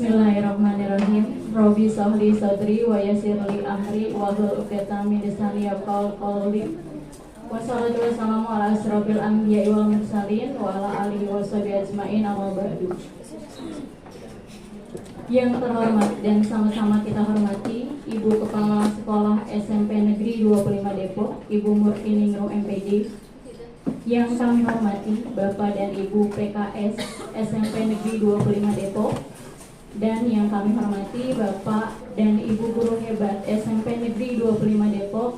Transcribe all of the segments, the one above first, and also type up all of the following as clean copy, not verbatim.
Bismillahirrahmanirrahim. Robi sahli sadri wa yasirli amri wa hlul 'uqdatam min lisani yafqahu qawli. Wassalatu wassalamu ala asyrofil anbiya'i wal mursalin wa ala alihi washabihi ajmain, amma ba'du. Yang terhormat dan sama-sama kita hormati Ibu Kepala Sekolah SMP Negeri 25 Depok, Ibu Murtiningrum MPD. Yang kami hormati Bapak dan Ibu PKS SMP Negeri 25 Depok. Dan yang kami hormati Bapak dan Ibu guru hebat SMP Negeri 25 Depok,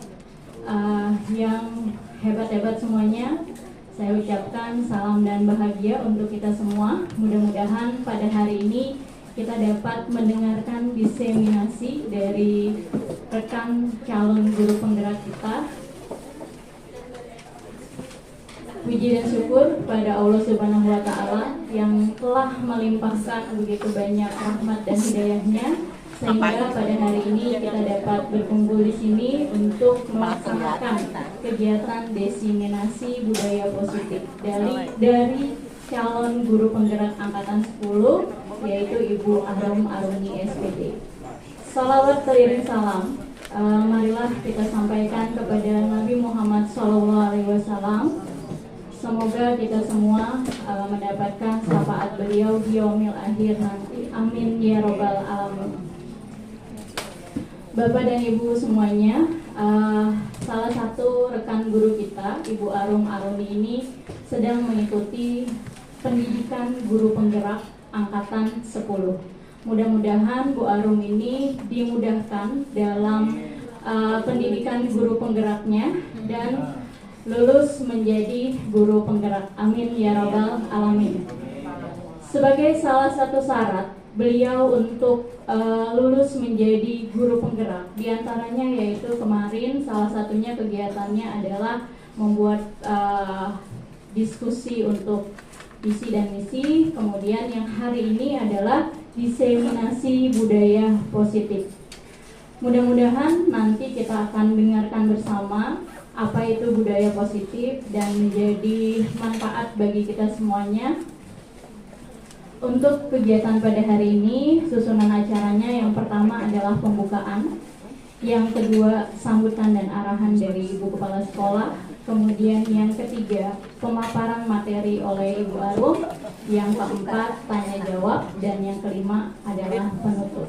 yang hebat-hebat semuanya. Saya ucapkan salam dan bahagia untuk kita semua. Mudah-mudahan pada hari ini kita dapat mendengarkan diseminasi dari rekan calon guru penggerak kita. Puji dan syukur pada Allah Subhanahu wa Ta'ala yang telah melimpahkan begitu banyak rahmat dan hidayahnya, sehingga pada hari ini kita dapat berkumpul di sini untuk melaksanakan kegiatan diseminasi budaya positif dari calon guru penggerak angkatan 10, yaitu Ibu Ahram Aruni SPD. Salawat teriring salam, marilah kita sampaikan kepada Nabi Muhammad SAW. Semoga kita semua mendapatkan syafaat beliau di yaumil akhir nanti. Amin ya robbal alamin. Bapak dan Ibu semuanya, salah satu rekan guru kita, Ibu Arum Aruni ini sedang mengikuti pendidikan guru penggerak angkatan 10. Mudah-mudahan Bu Arum ini dimudahkan dalam pendidikan guru penggeraknya dan lulus menjadi guru penggerak. Amin ya rabbal alamin. Sebagai salah satu syarat beliau untuk lulus menjadi guru penggerak, diantaranya yaitu kemarin salah satunya kegiatannya adalah membuat diskusi untuk visi dan misi. Kemudian yang hari ini adalah diseminasi budaya positif. Mudah-mudahan nanti kita akan dengarkan bersama apa itu budaya positif dan menjadi manfaat bagi kita semuanya. Untuk kegiatan pada hari ini, susunan acaranya yang pertama adalah pembukaan, yang kedua sambutan dan arahan dari Ibu Kepala Sekolah, kemudian yang ketiga pemaparan materi oleh Ibu Arum, yang keempat tanya jawab, dan yang kelima adalah penutup.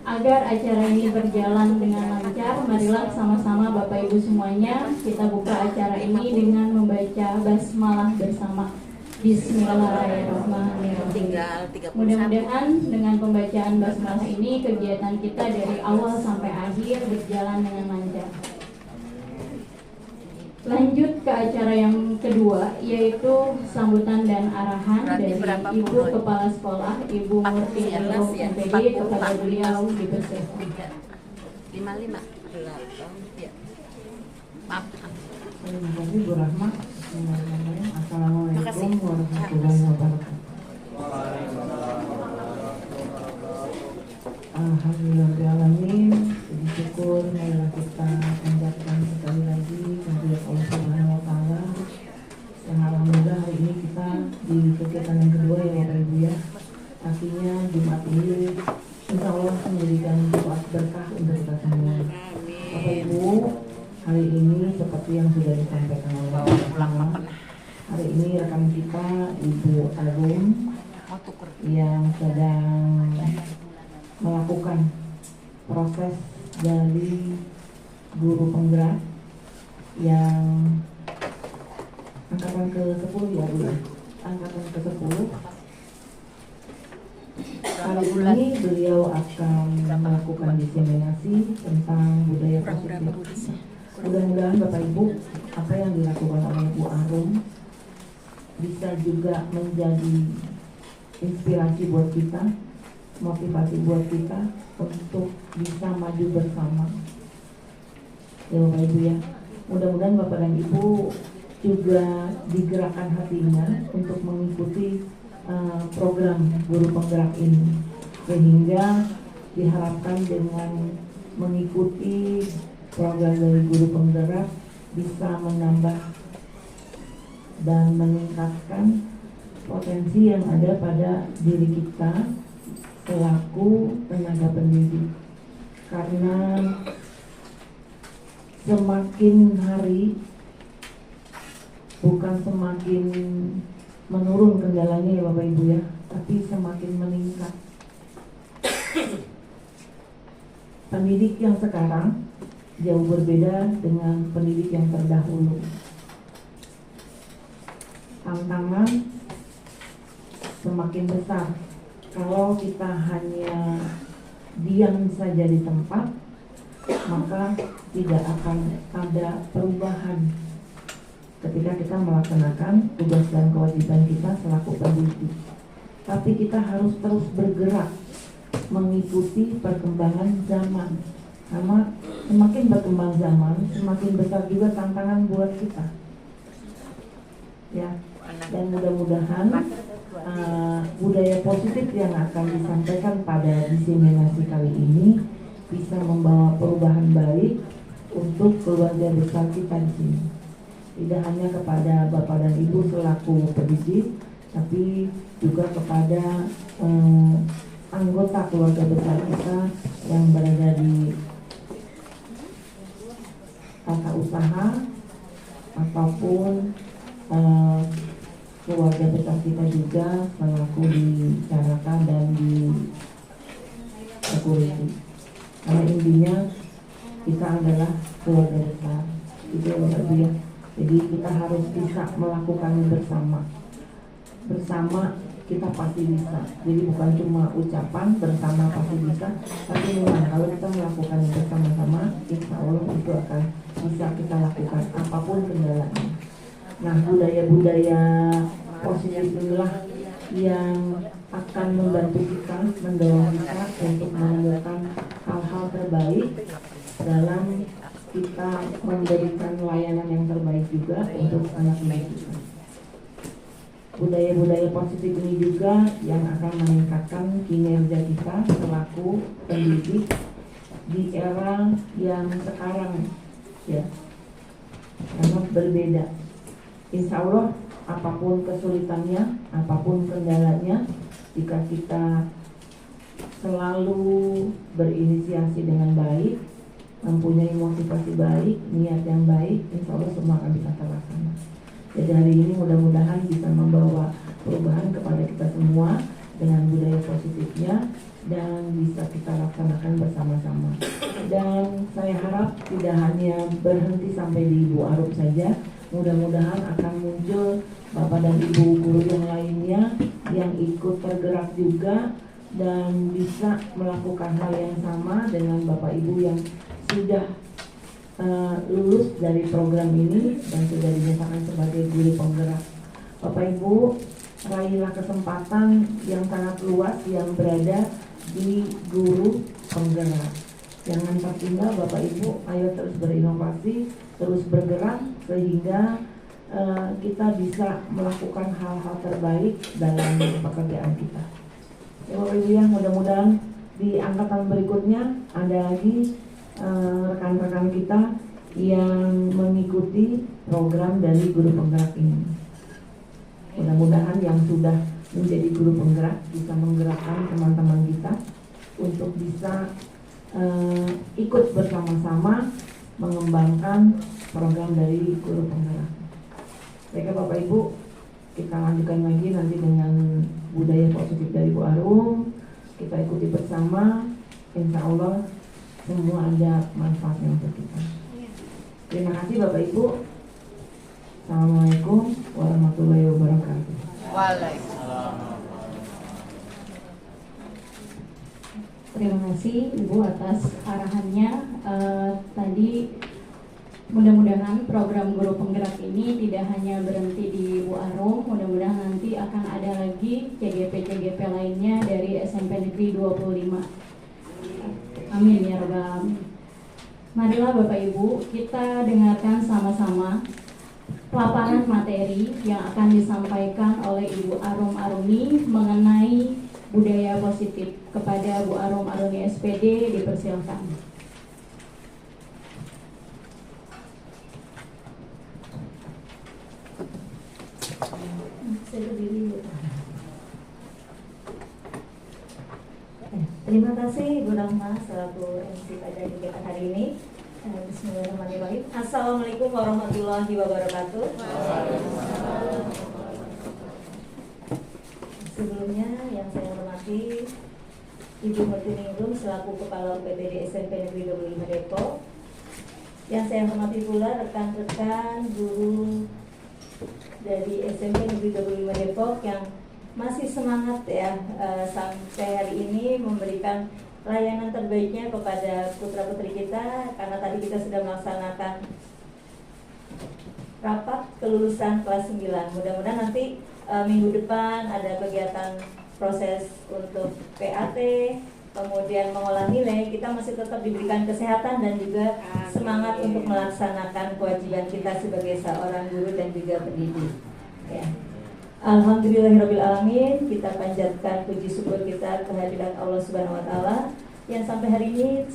Agar acara ini berjalan dengan lancar, marilah sama-sama Bapak Ibu semuanya kita buka acara ini dengan membaca basmalah bersama. Bismillahirrahmanirrahim. Mudah-mudahan dengan pembacaan basmalah ini kegiatan kita dari awal sampai akhir berjalan dengan lancar. Lanjut ke acara yang kedua, yaitu sambutan dan arahan dari Ibu Kepala Sekolah, Ibu Murtiningrum MPD. Kepada beliau dipersilakan. 55. Maaf. Terima kasih Bu Rahma. Assalamualaikum warahmatullahi wabarakatuh. Alhamdulillahirrahmanirrahim. Puji syukur marilah kita panjatkan sekali lagi kehadirat Allah Subhanahu wa Ta'ala. Yang alhamdulillah hari ini kita di kegiatan yang kedua ya Bapak Ibu ya. Artinya Jumat ini insya Allah menjadikan Jumat berkah untuk kita semua. Bapak Ibu, hari ini seperti yang sudah disampaikan oleh hari ini rekan kita Ibu Arum yang sedang melakukan proses dari guru penggerak yang angkatan ke-10 ya Bu. Angkatan ke-10. Kali ini beliau akan melakukan diseminasi tentang budaya positif. Mudah-mudahan Bapak Ibu, apa yang dilakukan oleh Bu Arum bisa juga menjadi inspirasi buat kita, motivasi buat kita untuk bisa maju bersama. Ya Bapak Ibu ya, mudah-mudahan Bapak dan Ibu juga digerakkan hatinya untuk mengikuti program guru penggerak ini, sehingga diharapkan dengan mengikuti program dari guru penggerak bisa menambah dan meningkatkan potensi yang ada pada diri kita selaku tenaga pendidik, karena semakin hari bukan semakin menurun kendalanya ya Bapak Ibu ya, tapi semakin meningkat. Pendidik yang sekarang jauh berbeda dengan pendidik yang terdahulu. Tantangan semakin besar. Kalau kita hanya diam saja di tempat, maka tidak akan ada perubahan ketika kita melaksanakan tugas dan kewajiban kita selaku pendidik. Tapi kita harus terus bergerak mengikuti perkembangan zaman, karena semakin berkembang zaman, semakin besar juga tantangan buat kita. Ya, dan mudah-mudahan budaya positif yang akan disampaikan pada diseminasi kali ini bisa membawa perubahan baik untuk keluarga besar kita di sini. Tidak hanya kepada Bapak dan Ibu selaku pendidik, tapi juga kepada anggota keluarga besar kita yang berada di tata usaha ataupun keluarga besar kita juga selaku di Caraka dan di security. Karena intinya kita adalah keluarga besar, itu Bapak ya. Jadi kita harus bisa melakukan bersama. Bersama kita pasti bisa. Jadi bukan cuma ucapan bersama pasti bisa, tapi memang kalau kita melakukan bersama-sama, insya Allah itu akan bisa kita lakukan apapun kendalanya. Nah, budaya-budaya positif inilah yang akan membantu kita, mendorong kita untuk menemukan hal-hal terbaik dalam kita memberikan layanan yang terbaik juga untuk anak-anak kita. Budaya-budaya positif ini juga yang akan meningkatkan kinerja kita selaku pendidik di era yang sekarang ya, karena berbeda. Insya Allah apapun kesulitannya, apapun kendalanya, jika kita selalu berinisiasi dengan baik, mempunyai motivasi baik, niat yang baik, insya Allah semua akan bisa terlaksana. Jadi hari ini mudah-mudahan bisa membawa perubahan kepada kita semua dengan budaya positifnya dan bisa kita laksanakan bersama-sama. Dan saya harap tidak hanya berhenti sampai di Ibu Arum saja, mudah-mudahan akan muncul Bapak dan Ibu guru yang lainnya yang ikut tergerak juga dan bisa melakukan hal yang sama dengan Bapak Ibu yang sudah lulus dari program ini dan sudah dinyatakan sebagai guru penggerak. Bapak Ibu, raihlah kesempatan yang sangat luas yang berada di guru penggerak. Jangan tertinggal Bapak Ibu, ayo terus berinovasi, terus bergerak sehingga kita bisa melakukan hal-hal terbaik dalam pekerjaan kita. Ya Bapak Ibu ya, mudah-mudahan di angkatan berikutnya ada lagi rekan-rekan kita yang mengikuti program dari guru penggerak ini. Mudah-mudahan yang sudah menjadi guru penggerak bisa menggerakkan teman-teman kita untuk bisa ikut bersama-sama mengembangkan program dari guru penggerak. Baik Bapak Ibu, kita lanjutkan lagi nanti dengan budaya positif dari Bu Arum. Kita ikuti bersama, insya Allah semua ada manfaatnya untuk kita. Terima kasih Bapak Ibu. Assalamualaikum warahmatullahi wabarakatuh. Waalaikumsalam. Terima kasih Ibu atas arahannya. Tadi mudah-mudahan program guru penggerak ini tidak hanya berhenti di Bu Arum, mudah-mudahan nanti akan ada lagi CGP-CGP lainnya dari SMP Negeri 25. Amin ya rabbal alamin. Marilah Bapak Ibu, kita dengarkan sama-sama paparan materi yang akan disampaikan oleh Ibu Arum Arumi mengenai budaya positif. Kepada Bu Arum Arumi SPD, dipersilakan. Saya berdiri, Bu. Terima kasih Bu Rahma selaku MC pada kegiatan hari ini. Bismillahirrahmanirrahim. Assalamualaikum warahmatullahi wabarakatuh. Sebelumnya yang saya hormati Ibu Murtiningrum selaku Kepala UPTD SMP Negeri 25 Depok. Yang saya hormati pula rekan-rekan guru dari SMP Negeri 25 Depok yang masih semangat ya sampai hari ini memberikan layanan terbaiknya kepada putra-putri kita, karena tadi kita sudah melaksanakan rapat kelulusan kelas 9. Mudah-mudahan nanti minggu depan ada kegiatan proses untuk PAT, kemudian mengolah nilai. Kita masih tetap diberikan kesehatan dan juga semangat untuk melaksanakan kewajiban kita sebagai seorang guru dan juga pendidik ya. Alhamdulillahirrahmanirrahim, kita panjatkan puji syukur kita kehadirat Allah Subhanahu wa Ta'ala yang sampai hari ini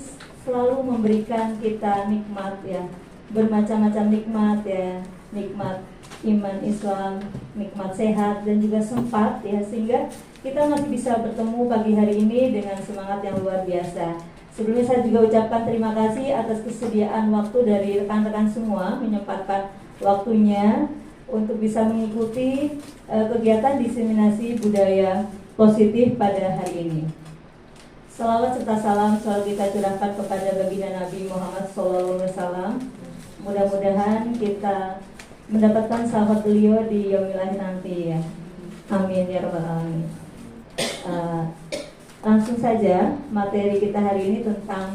selalu memberikan kita nikmat ya, bermacam-macam nikmat ya, nikmat iman Islam, nikmat sehat dan juga sempat ya, sehingga kita masih bisa bertemu pagi hari ini dengan semangat yang luar biasa. Sebelumnya saya juga ucapkan terima kasih atas kesediaan waktu dari rekan-rekan semua menyempatkan waktunya untuk bisa mengikuti kegiatan diseminasi budaya positif pada hari ini. Salawat serta salam selalu kita curahkan kepada baginda Nabi Muhammad SAW. Mudah-mudahan kita mendapatkan sahabat beliau di yaumil akhir nanti ya. Amin ya rabbal alamin. Langsung saja materi kita hari ini tentang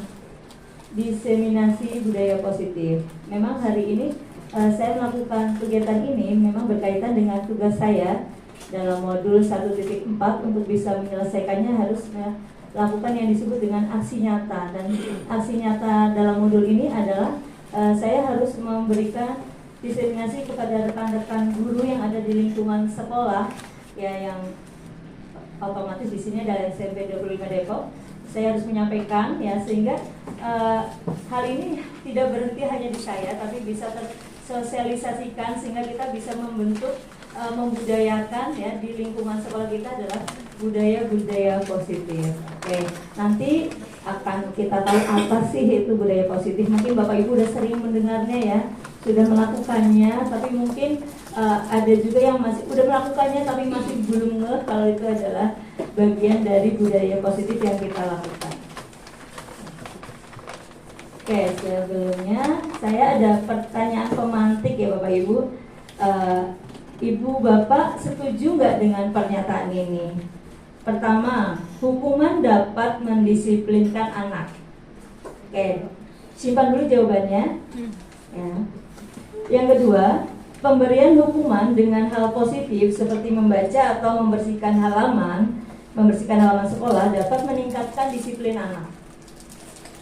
diseminasi budaya positif. Memang hari ini saya melakukan kegiatan ini memang berkaitan dengan tugas saya dalam modul 1.4 untuk bisa menyelesaikannya harus melakukan yang disebut dengan aksi nyata, dan aksi nyata dalam modul ini adalah saya harus memberikan diseminasi kepada rekan-rekan guru yang ada di lingkungan sekolah ya, yang otomatis di sini adalah SMP 25 Depok. Saya harus menyampaikan ya, sehingga hal ini tidak berhenti hanya di saya tapi bisa sosialisasikan sehingga kita bisa membentuk membudayakan ya di lingkungan sekolah kita adalah budaya-budaya positif. Oke, nanti akan kita tahu apa sih itu budaya positif. Mungkin Bapak Ibu udah sering mendengarnya ya, sudah melakukannya, tapi mungkin ada juga yang masih udah melakukannya tapi masih belum ngeh kalau itu adalah bagian dari budaya positif yang kita lakukan. Oke, sebelumnya saya ada pertanyaan pemantik ya Bapak Ibu. Ibu Bapak setuju nggak dengan pernyataan ini? Pertama, hukuman dapat mendisiplinkan anak. Oke, simpan dulu jawabannya. Ya. Yang kedua, pemberian hukuman dengan hal positif seperti membaca atau membersihkan halaman sekolah dapat meningkatkan disiplin anak.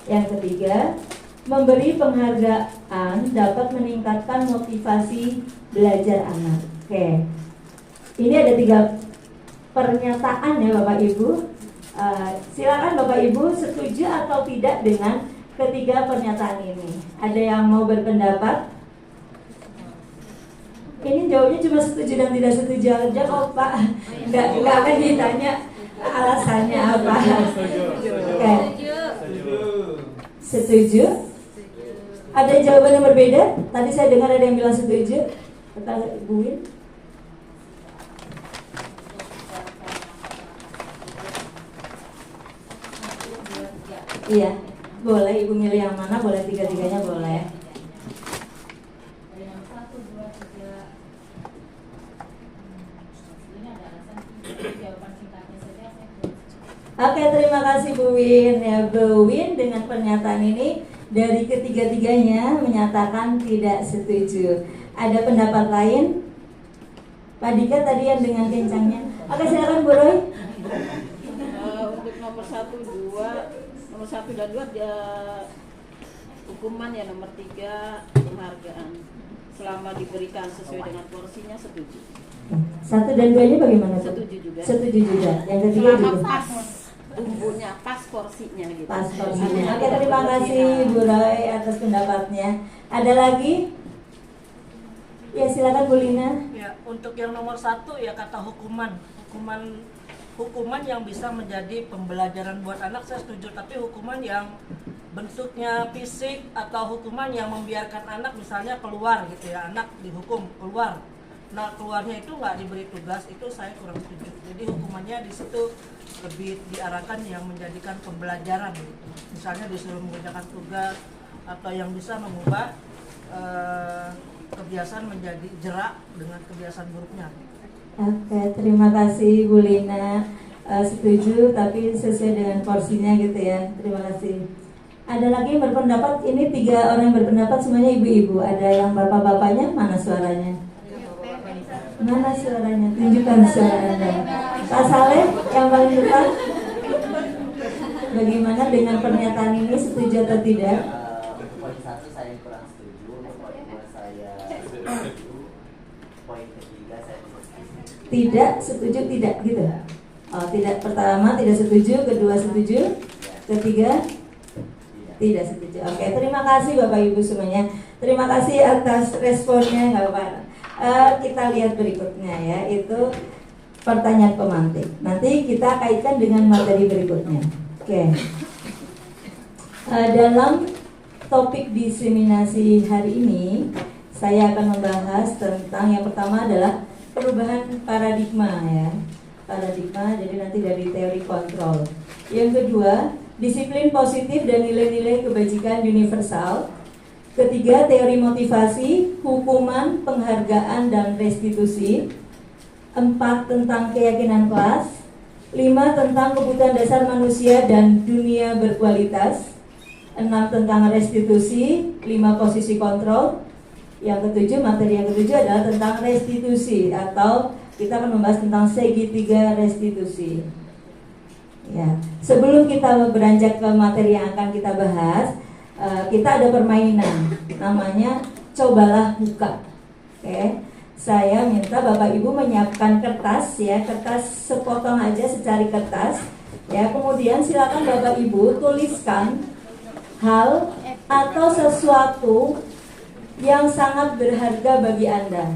Yang ketiga, memberi penghargaan dapat meningkatkan motivasi belajar anak. Oke, ini ada 3 pernyataan ya Bapak Ibu. Silakan Bapak Ibu setuju atau tidak dengan ketiga pernyataan ini. Ada yang mau berpendapat? Ini jawabnya cuma setuju dan tidak setuju aja kok Pak. Nggak akan ditanya alasannya apa. Oke. Setuju? Ada jawaban yang berbeda? Tadi saya dengar ada yang bilang setuju. Kata Ibu Win. Iya, boleh Ibu milih yang mana, boleh tiga-tiganya boleh. Oke, terima kasih Bu Win. Ya, Bu Win dengan pernyataan ini dari ketiga-tiganya menyatakan tidak setuju. Ada pendapat lain? Pak Dika tadi yang dengan kencangnya. Oke, silakan Bu Roy. Untuk nomor 1 dan 2 dia hukuman ya, nomor 3 penghargaan. Selama diberikan sesuai dengan porsinya setuju. 1 dan 2-nya bagaimana? Setuju juga. Setuju juga. Yang ketiga selama juga. Pas bumbunya, pas porsinya gitu. Pas porsinya. Oke, terima kasih Bu Roy atas pendapatnya. Ada lagi? Ya, silakan Bu Lina. Ya, untuk yang nomor 1 ya kata hukuman hukuman yang bisa menjadi pembelajaran buat anak saya setuju, tapi hukuman yang bentuknya fisik atau hukuman yang membiarkan anak misalnya keluar gitu ya, anak dihukum keluar, nah keluarnya itu nggak diberi tugas, itu saya kurang setuju. Jadi hukumannya di situ lebih diarahkan yang menjadikan pembelajaran gitu. Misalnya disuruh mengerjakan tugas atau yang bisa mengubah kebiasaan menjadi jerak dengan kebiasaan buruknya. Oke, terima kasih Bu Lina. Setuju tapi sesuai dengan porsinya gitu ya. Terima kasih. Ada lagi yang berpendapat, ini 3 orang yang berpendapat semuanya ibu-ibu. Ada yang bapak-bapaknya, mana suaranya? Mana suaranya? Tunjukkan suara Anda. Pak Saleh yang paling depan. Bagaimana dengan pernyataan ini, setuju atau tidak? Untuk poin 1 saya kurang setuju, untuk poin 2 saya setuju, poin ketiga saya setuju. Tidak setuju, tidak gitu. Oh, tidak, pertama tidak setuju, kedua setuju, ketiga tidak setuju. Oke, terima kasih Bapak Ibu semuanya. Terima kasih atas responnya, nggak apa-apa. Kita lihat berikutnya ya, itu pertanyaan pemantik. Nanti kita kaitkan dengan materi berikutnya. Oke. Dalam topik diseminasi hari ini, saya akan membahas tentang yang pertama adalah perubahan paradigma ya. Paradigma, jadi nanti dari teori kontrol. Yang kedua, disiplin positif dan nilai-nilai kebajikan universal. Ketiga, teori motivasi, hukuman, penghargaan, dan restitusi. 4, tentang keyakinan kelas. 5, tentang kebutuhan dasar manusia dan dunia berkualitas. 6, tentang restitusi. 5, posisi kontrol. Yang ketujuh, materi yang ketujuh adalah tentang restitusi, atau kita akan membahas tentang segitiga restitusi. Ya, sebelum kita beranjak ke materi yang akan kita bahas, kita ada permainan, namanya cobalah buka. Oke, saya minta Bapak Ibu menyiapkan kertas ya, kertas sepotong aja secari kertas. Ya, kemudian silakan Bapak Ibu tuliskan hal atau sesuatu yang sangat berharga bagi Anda.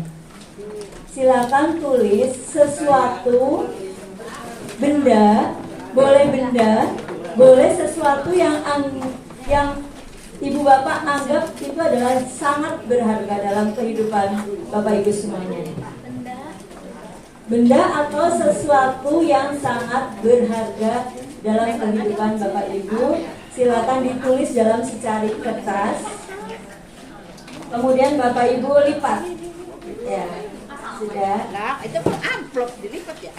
Silakan tulis sesuatu, benda, boleh sesuatu yang Ibu Bapak anggap itu adalah sangat berharga dalam kehidupan Bapak Ibu semuanya. Benda atau sesuatu yang sangat berharga dalam kehidupan Bapak Ibu, silakan ditulis dalam secari kertas. Kemudian Bapak Ibu lipat. Ya. Sudah. Nah, itu per amplop dilipat ya.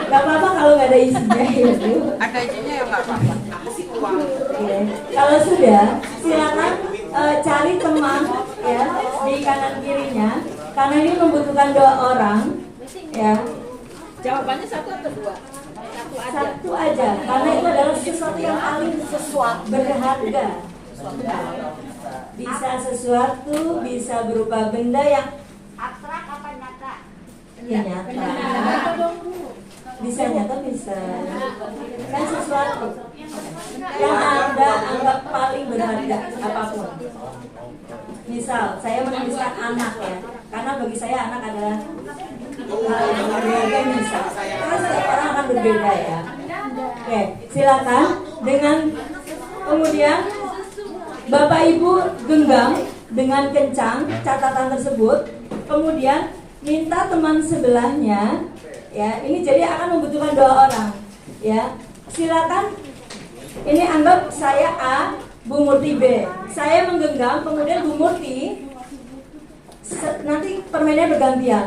Gak apa-apa kalau nggak ada isinya ya Bu. Ada isinya ya nggak apa-apa. Kasih uang. Oke. Kalau sudah, silakan cari teman ya di kanan kirinya, karena ini membutuhkan 2 orang ya. Jawabannya 1 atau 2? 1 aja, karena itu adalah sesuatu yang paling berharga. Bisa sesuatu, bisa berupa benda yang abstrak apa nyata? ya nyata. Bisa nyata, bisa kan sesuatu yang Anda anggap paling berharga apapun. Misal saya menuliskan anak ya, karena bagi saya anak adalah hal yang berharga. Misal karena setiap orang akan berbeda ya. Oke, silakan dengan kemudian Bapak Ibu genggam dengan kencang catatan tersebut. Kemudian minta teman sebelahnya ya, ini jadi akan membutuhkan 2 orang ya. Silakan, ini anggap saya A, Bu Murti B. Saya menggenggam, kemudian Bu Murti nanti permainannya bergantian.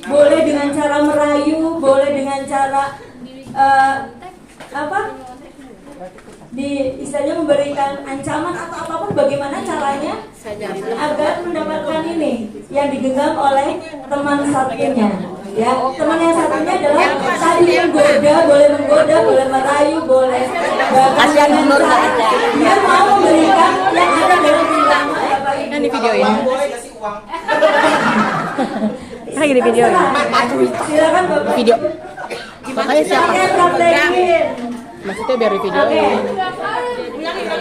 Boleh dengan cara merayu, boleh dengan cara istilahnya memberikan ancaman atau apapun, bagaimana caranya agar mendapatkan ini yang digenggam oleh teman satunya ya. Teman yang satunya adalah tadi menggoda, boleh merayu, boleh bahkan dengan cara dia mau memberikan yang ada dalam pikiran Bapak Ibu. Ini video ini. Boleh kasih uang. Lagi di video ini. Silakan Bapak. Video. Makanya siapa? Oke, praktekin. Maksudnya biar di video Oke. ini.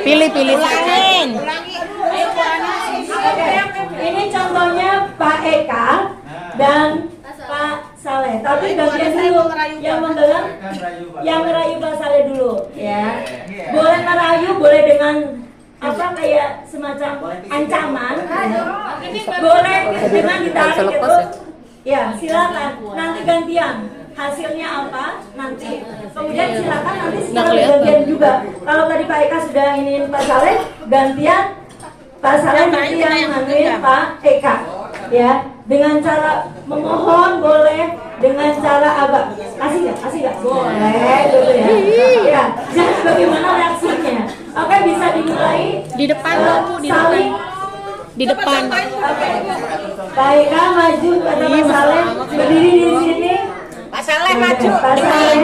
Pilih. Ulangin. Oke. Ini contohnya Pak Eka dan Pak Saleh. Tapi gantian dulu yang membelah, yang ngerayu Pak Saleh dulu, ya. Boleh merayu, boleh dengan apa kayak semacam ancaman, boleh dengan ditarik gitu. Ya, silakan. Nanti gantian. Hasilnya apa? Nanti. Kemudian silakan nanti sekarang gantian juga. Kalau tadi Pak Eka sudah ingin Pak Saleh, gantian Pak Saleh nanti yang nganuin Pak Eka. Ya, dengan cara memohon boleh, dengan cara agak kasih nggak? Boleh, gitu ya. Ya, jadi bagaimana reaksinya? Oke, bisa dimulai Di depan dong, Bu, di depan. saling. Di depan. Oke. Pak Eka maju kata Pak Saleh, berdiri di sini. Pak Saleh maju. Pak Saleh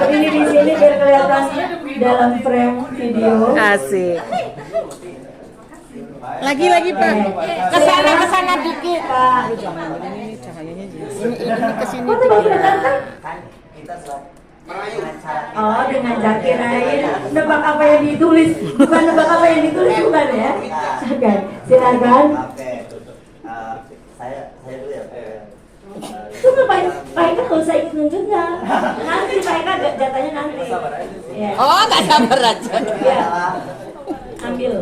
berdiri di sini biar kelihatan dalam frame video. Asik. Lagi Pak. Kesana dikit. Pak. Ini kesini. Kok coba kelihatan kan? Kan kita dengan cara Oh, dengan kirain nebak apa yang ditulis, bukan nebak apa yang ditulis, bukan ya? Oke, silakan. Oke. Saya dulu ya. Cuma Pak Eka nggak usah ikut nunjuknya. Nanti Pak Eka jatahnya nanti. Ya. Oh, nggak sabar aja. Ya. Ambil.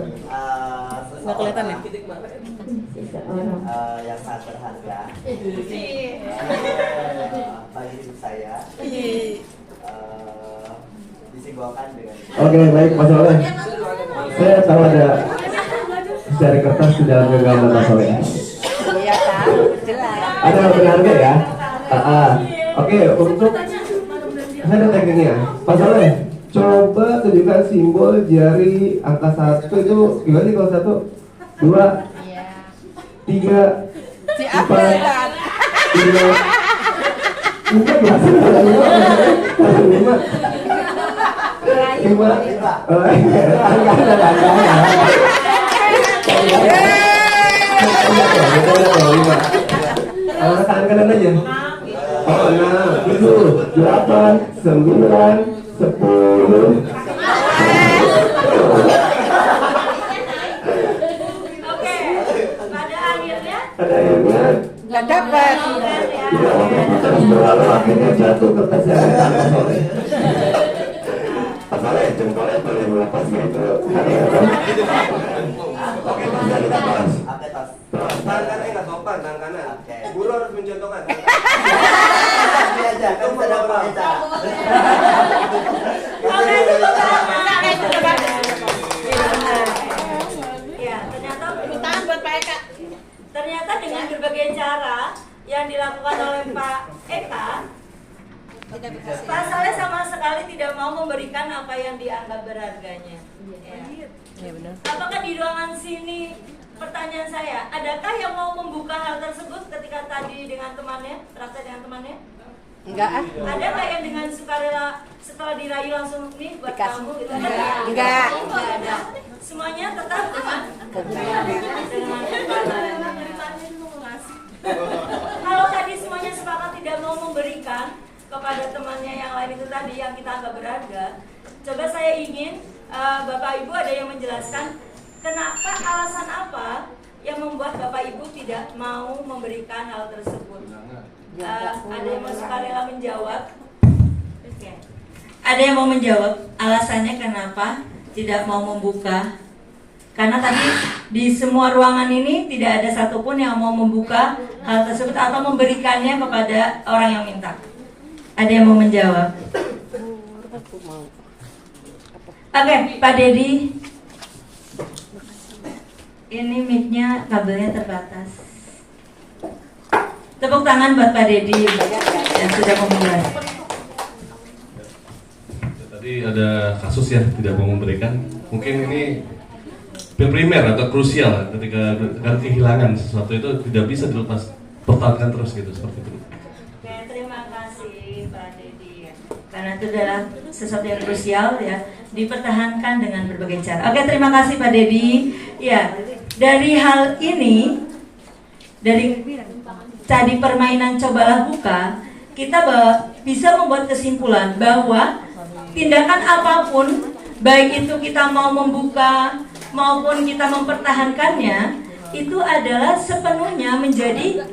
Nggak kelihatan ya? Seseorang. Yang sangat berharga bagi hidup saya disimbolkan dengan Oke, baik Mas Soleh. Saya tahu ada dari kertas di dalam genggaman Mas Soleh. Iya tahu, jelas. Ada yang berharga ya? Oke, untuk saya ada taggingnya. Mas Soleh, coba tunjukkan simbol jari angka 1 itu gimana sih kalau 1, 2, 3, 4, 5. Enggak biasa ada 5. 5. Tangan kanan aja. 6, 7, 8, 9, 10. Oke, pada akhirnya. Ada akhirnya. Nggak dapat. Lalu akhirnya jatuh kertasnya. Masalah jempolnya boleh melepas gitu. Oke, bisa kita bahas. Oke, tos. Tangan kanan nggak sopan, tangan kanan. Oke. Guru harus mencontohkan. Kasih aja, kan bisa dapat aja. Oke, cukup. Ya, ternyata Tangan buat Pak Eka. ternyata dengan berbagai cara yang dilakukan oleh Pak Eka, Pak Saleh sama sekali tidak mau memberikan apa yang dianggap berharganya. Ya. Iya benar. Apakah di ruangan sini, pertanyaan saya, adakah yang mau membuka hal tersebut ketika tadi dengan temannya, praktek dengan temannya? Enggak ah. Ada nggak yang dengan sukarela setelah dirayu langsung nih buat Dikasih. kamu gitu? Enggak. Nggak ada. Semuanya tetap dengan kalau tadi semuanya sepakat tidak mau memberikan kepada temannya yang lain itu tadi yang kita anggap berharga, coba saya ingin Bapak Ibu ada yang menjelaskan kenapa, alasan apa yang membuat Bapak Ibu tidak mau memberikan hal tersebut. Ada yang mau sukarela menjawab? Oke. Ada yang mau menjawab alasannya kenapa tidak mau membuka? Karena tadi di semua ruangan ini tidak ada satupun yang mau membuka hal tersebut atau memberikannya kepada orang yang minta. Ada yang mau menjawab? Oke, Pak Dedi. Ini mic-nya kabelnya terbatas. Tepuk tangan buat Pak Dedi yang sudah memulai. Tadi ada kasus ya tidak mau memberikan. Mungkin ini primer atau krusial ketika kehilangan sesuatu itu tidak bisa dilepas, pertahankan terus gitu seperti itu. Oke, terima kasih Pak Dedi. Karena itu adalah sesuatu yang krusial ya, dipertahankan dengan berbagai cara. Oke, terima kasih Pak Dedi. Ya, dari hal ini, dari tadi permainan cobalah buka, kita bisa membuat kesimpulan bahwa tindakan apapun, baik itu kita mau membuka maupun kita mempertahankannya, itu adalah sepenuhnya menjadi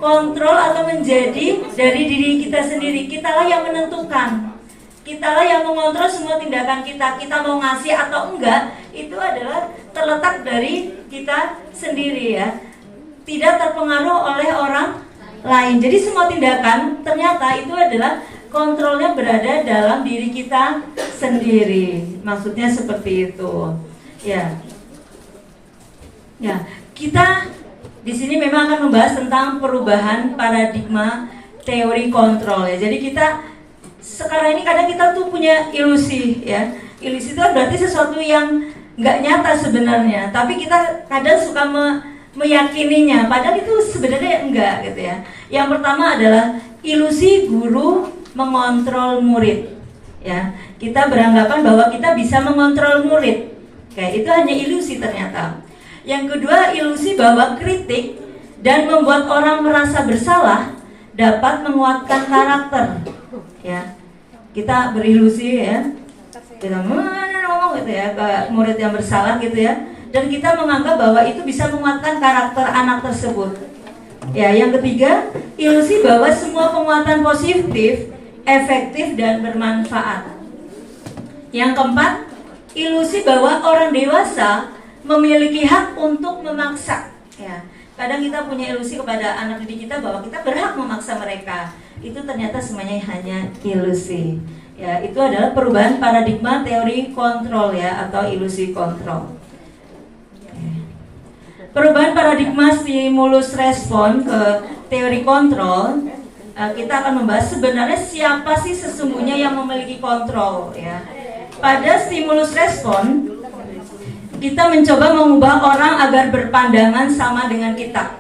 kontrol atau menjadi dari diri kita sendiri. Kitalah yang menentukan, kitalah yang mengontrol semua tindakan kita. Kita mau ngasih atau enggak, itu adalah terletak dari kita sendiri ya. Tidak terpengaruh oleh orang lain. Jadi semua tindakan ternyata itu adalah kontrolnya berada dalam diri kita sendiri. Maksudnya seperti itu. Ya. Ya, kita di sini memang akan membahas tentang perubahan paradigma teori kontrol ya. Jadi kita sekarang ini kadang kita tuh punya ilusi ya. Ilusi itu berarti sesuatu yang nggak nyata sebenarnya, tapi kita kadang suka meyakininya, padahal itu sebenarnya enggak gitu ya. Yang pertama adalah ilusi guru mengontrol murid ya. Kita beranggapan bahwa kita bisa mengontrol murid. Kayak itu hanya ilusi ternyata. Yang kedua, ilusi bahwa kritik dan membuat orang merasa bersalah dapat menguatkan karakter. Ya, kita berilusi ya, kita ngomong gitu ya ke murid yang bersalah gitu ya, dan kita menganggap bahwa itu bisa menguatkan karakter anak tersebut. Ya, yang ketiga, ilusi bahwa semua penguatan positif, efektif dan bermanfaat. Yang keempat, ilusi bahwa orang dewasa memiliki hak untuk memaksa. Ya, kadang kita punya ilusi kepada anak didik kita bahwa kita berhak memaksa mereka. Itu ternyata semuanya hanya ilusi. Ya, itu adalah perubahan paradigma teori kontrol ya, atau ilusi kontrol. Perubahan paradigma stimulus respon ke teori kontrol. Kita akan membahas sebenarnya siapa sih sesungguhnya yang memiliki kontrol ya. Pada stimulus respon, kita mencoba mengubah orang agar berpandangan sama dengan kita.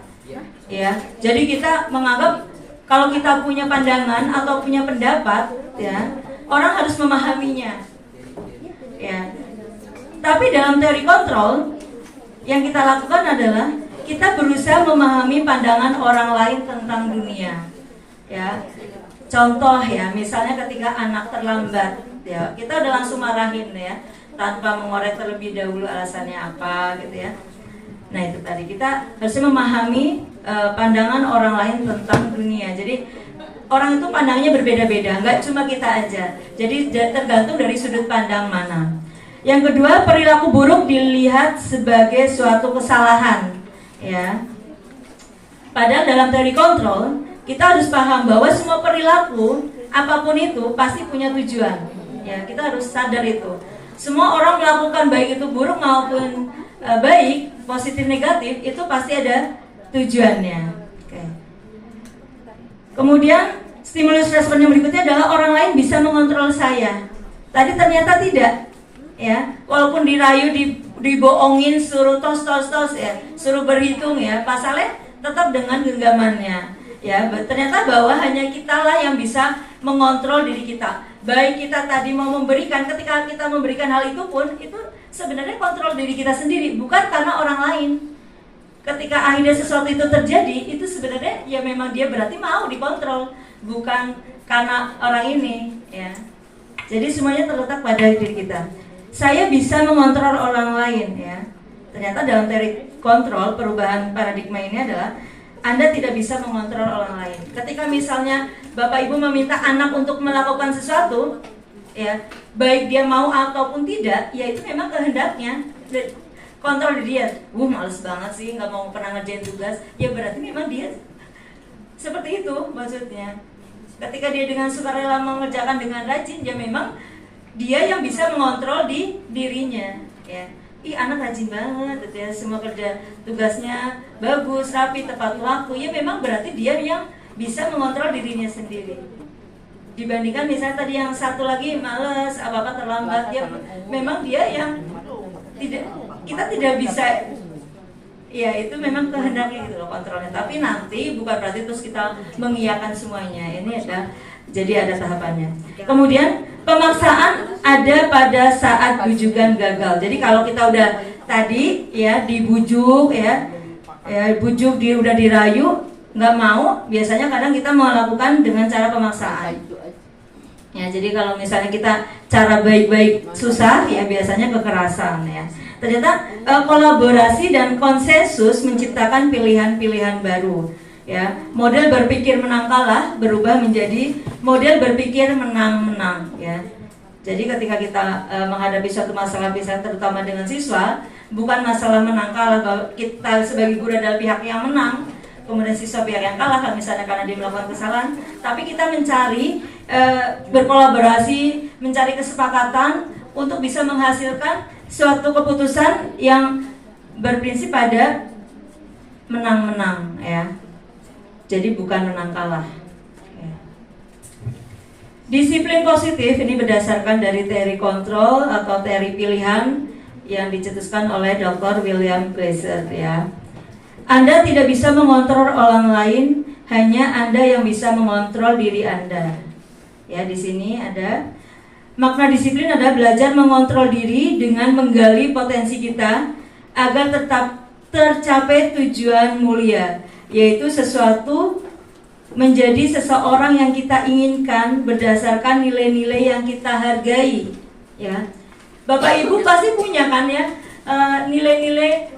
Ya, jadi kita menganggap kalau kita punya pandangan atau punya pendapat, ya, orang harus memahaminya. Ya. Tapi dalam teori kontrol, yang kita lakukan adalah kita berusaha memahami pandangan orang lain tentang dunia. Ya. Contoh ya, misalnya ketika anak terlambat, ya, kita udah langsung marahin ya, tanpa mengorek terlebih dahulu alasannya apa gitu ya. Nah itu tadi, kita harus memahami pandangan orang lain tentang dunia. Jadi orang itu pandangannya berbeda-beda, nggak cuma kita aja. Jadi tergantung dari sudut pandang mana. Yang kedua, perilaku buruk dilihat sebagai suatu kesalahan ya. Padahal dalam teori kontrol, kita harus paham bahwa semua perilaku apapun itu pasti punya tujuan. Ya, kita harus sadar itu. Semua orang melakukan baik itu buruk maupun baik, positif negatif, itu pasti ada tujuannya. Oke. Kemudian stimulus respon yang berikutnya adalah orang lain bisa mengontrol saya. Tadi ternyata tidak, ya. Walaupun dirayu, dibohongin, suruh tos ya, suruh berhitung ya, pasalnya tetap dengan genggamannya. Ya, ternyata bahwa hanya kitalah yang bisa mengontrol diri kita. Baik kita tadi mau memberikan, ketika kita memberikan hal itu pun, itu sebenarnya kontrol diri kita sendiri, bukan karena orang lain. Ketika akhirnya sesuatu itu terjadi, itu sebenarnya ya memang dia berarti mau dikontrol, bukan karena orang ini. Ya. Jadi semuanya terletak pada diri kita. Saya bisa mengontrol orang lain. Ya. Ternyata dalam teori kontrol, perubahan paradigma ini adalah Anda tidak bisa mengontrol orang lain. Ketika misalnya Bapak Ibu meminta anak untuk melakukan sesuatu, ya, baik dia mau ataupun tidak, ya itu memang kehendaknya. Kontrol dia, males banget sih, nggak mau pernah ngerjain tugas, ya berarti memang dia seperti itu maksudnya. Ketika dia dengan sukarela mengerjakan dengan rajin, ya memang dia yang bisa mengontrol di dirinya. Ya. Ih, anak rajin banget gitu ya, semua kerja tugasnya bagus, rapi, tepat waktu. Ya memang berarti dia yang bisa mengontrol dirinya sendiri. Dibandingkan misalnya tadi yang satu lagi males, apa-apa terlambat, ya memang dia yang tidak, kita tidak bisa. Ya itu memang kehendaknya gitu loh kontrolnya. Tapi nanti bukan berarti terus kita mengiyakan semuanya. Ini jadi ada tahapannya. Kemudian pemaksaan ada pada saat bujukan gagal. Jadi kalau kita udah tadi ya dibujuk ya bujuk, dia udah dirayu nggak mau, biasanya kadang kita melakukan dengan cara pemaksaan. Ya, jadi kalau misalnya kita cara baik-baik susah, ya biasanya kekerasan ya. Ternyata kolaborasi dan konsensus menciptakan pilihan-pilihan baru. ya. Model berpikir menang kalah berubah menjadi model berpikir menang-menang, ya. Jadi ketika kita menghadapi suatu masalah, bisa terutama dengan siswa, bukan masalah menang kalah bahwa kita sebagai guru adalah pihak yang menang, kemudian siswa pihak yang kalah kalau misalnya karena dia melakukan kesalahan, tapi kita mencari berkolaborasi, mencari kesepakatan untuk bisa menghasilkan suatu keputusan yang berprinsip pada menang-menang, ya. Jadi bukan menang kalah. Disiplin positif ini berdasarkan dari teori kontrol atau teori pilihan yang dicetuskan oleh Dr. William Glasser, ya. Anda tidak bisa mengontrol orang lain, hanya Anda yang bisa mengontrol diri Anda. Ya, di sini ada makna disiplin adalah belajar mengontrol diri dengan menggali potensi kita agar tetap tercapai tujuan mulia, yaitu sesuatu menjadi seseorang yang kita inginkan berdasarkan nilai-nilai yang kita hargai, ya. Bapak Ibu pasti punya kan ya nilai-nilai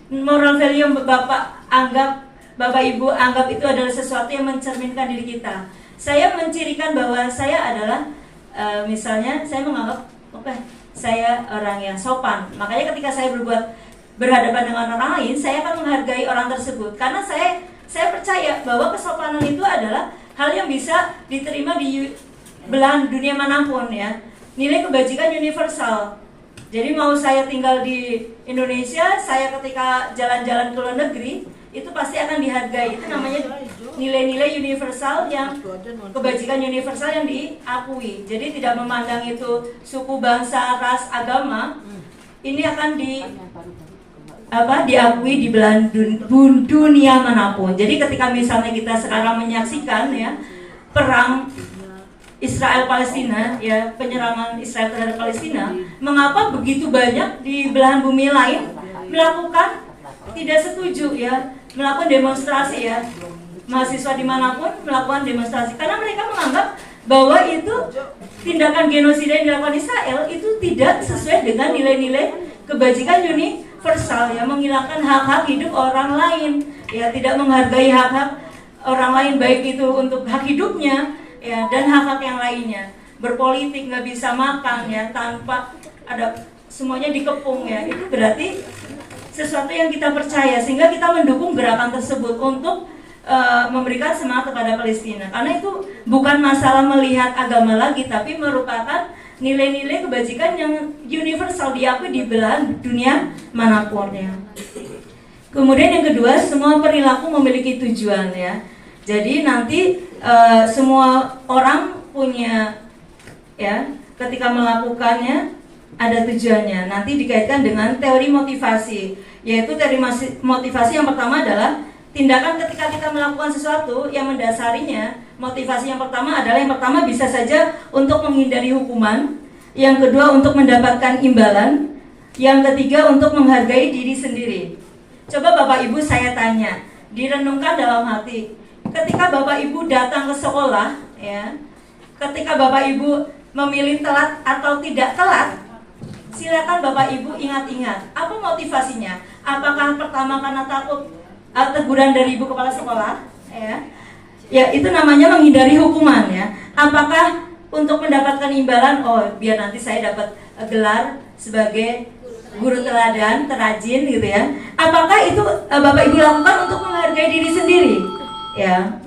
moral value yang Bapak Ibu anggap itu adalah sesuatu yang mencerminkan diri kita. Saya mencirikan bahwa saya adalah misalnya saya menganggap saya orang yang sopan. Makanya ketika saya berhadapan dengan orang lain, saya akan menghargai orang tersebut karena saya percaya bahwa kesopanan itu adalah hal yang bisa diterima di belahan dunia manapun, ya. Nilai kebajikan universal. Jadi mau saya tinggal di Indonesia, saya ketika jalan-jalan ke luar negeri, itu pasti akan dihargai. Itu namanya nilai-nilai universal yang kebajikan universal yang diakui. Jadi tidak memandang itu suku, bangsa, ras, agama. Ini akan diakui di belahan dunia manapun. Jadi ketika misalnya kita sekarang menyaksikan ya perang Israel Palestina, ya, penyerangan Israel terhadap Palestina, mengapa begitu banyak di belahan bumi lain melakukan tidak setuju, ya, melakukan demonstrasi, ya, mahasiswa dimanapun melakukan demonstrasi karena mereka menganggap bahwa itu tindakan genosida yang dilakukan Israel itu tidak sesuai dengan nilai-nilai kebajikan universal, ya, menghilangkan hak-hak hidup orang lain, ya, tidak menghargai hak-hak orang lain baik itu untuk hak hidupnya, ya, dan hak-hak yang lainnya. Berpolitik nggak bisa makan, ya, tanpa ada semuanya dikepung, ya. Itu berarti sesuatu yang kita percaya sehingga kita mendukung gerakan tersebut untuk memberikan semangat kepada Palestina. Karena itu bukan masalah melihat agama lagi, tapi merupakan nilai-nilai kebajikan yang universal diakui di belahan dunia manapun, ya. Kemudian yang kedua, semua perilaku memiliki tujuan, ya. Jadi nanti semua orang punya, ya, ketika melakukannya ada tujuannya. Nanti dikaitkan dengan teori motivasi, yaitu teori motivasi yang pertama adalah tindakan ketika kita melakukan sesuatu yang mendasarinya. Motivasi yang pertama adalah yang pertama bisa saja untuk menghindari hukuman, yang kedua untuk mendapatkan imbalan, yang ketiga untuk menghargai diri sendiri. Coba Bapak Ibu saya tanya, direnungkan dalam hati. Ketika Bapak Ibu datang ke sekolah, ya, ketika Bapak Ibu memilih telat atau tidak telat, silakan Bapak Ibu ingat-ingat, apa motivasinya? Apakah pertama karena takut teguran dari ibu kepala sekolah, ya? Ya, itu namanya menghindari hukuman, ya. Apakah untuk mendapatkan imbalan, oh biar nanti saya dapat gelar sebagai guru teladan, terajin gitu, ya. Apakah itu Bapak Ibu lakukan untuk menghargai diri sendiri? Ya.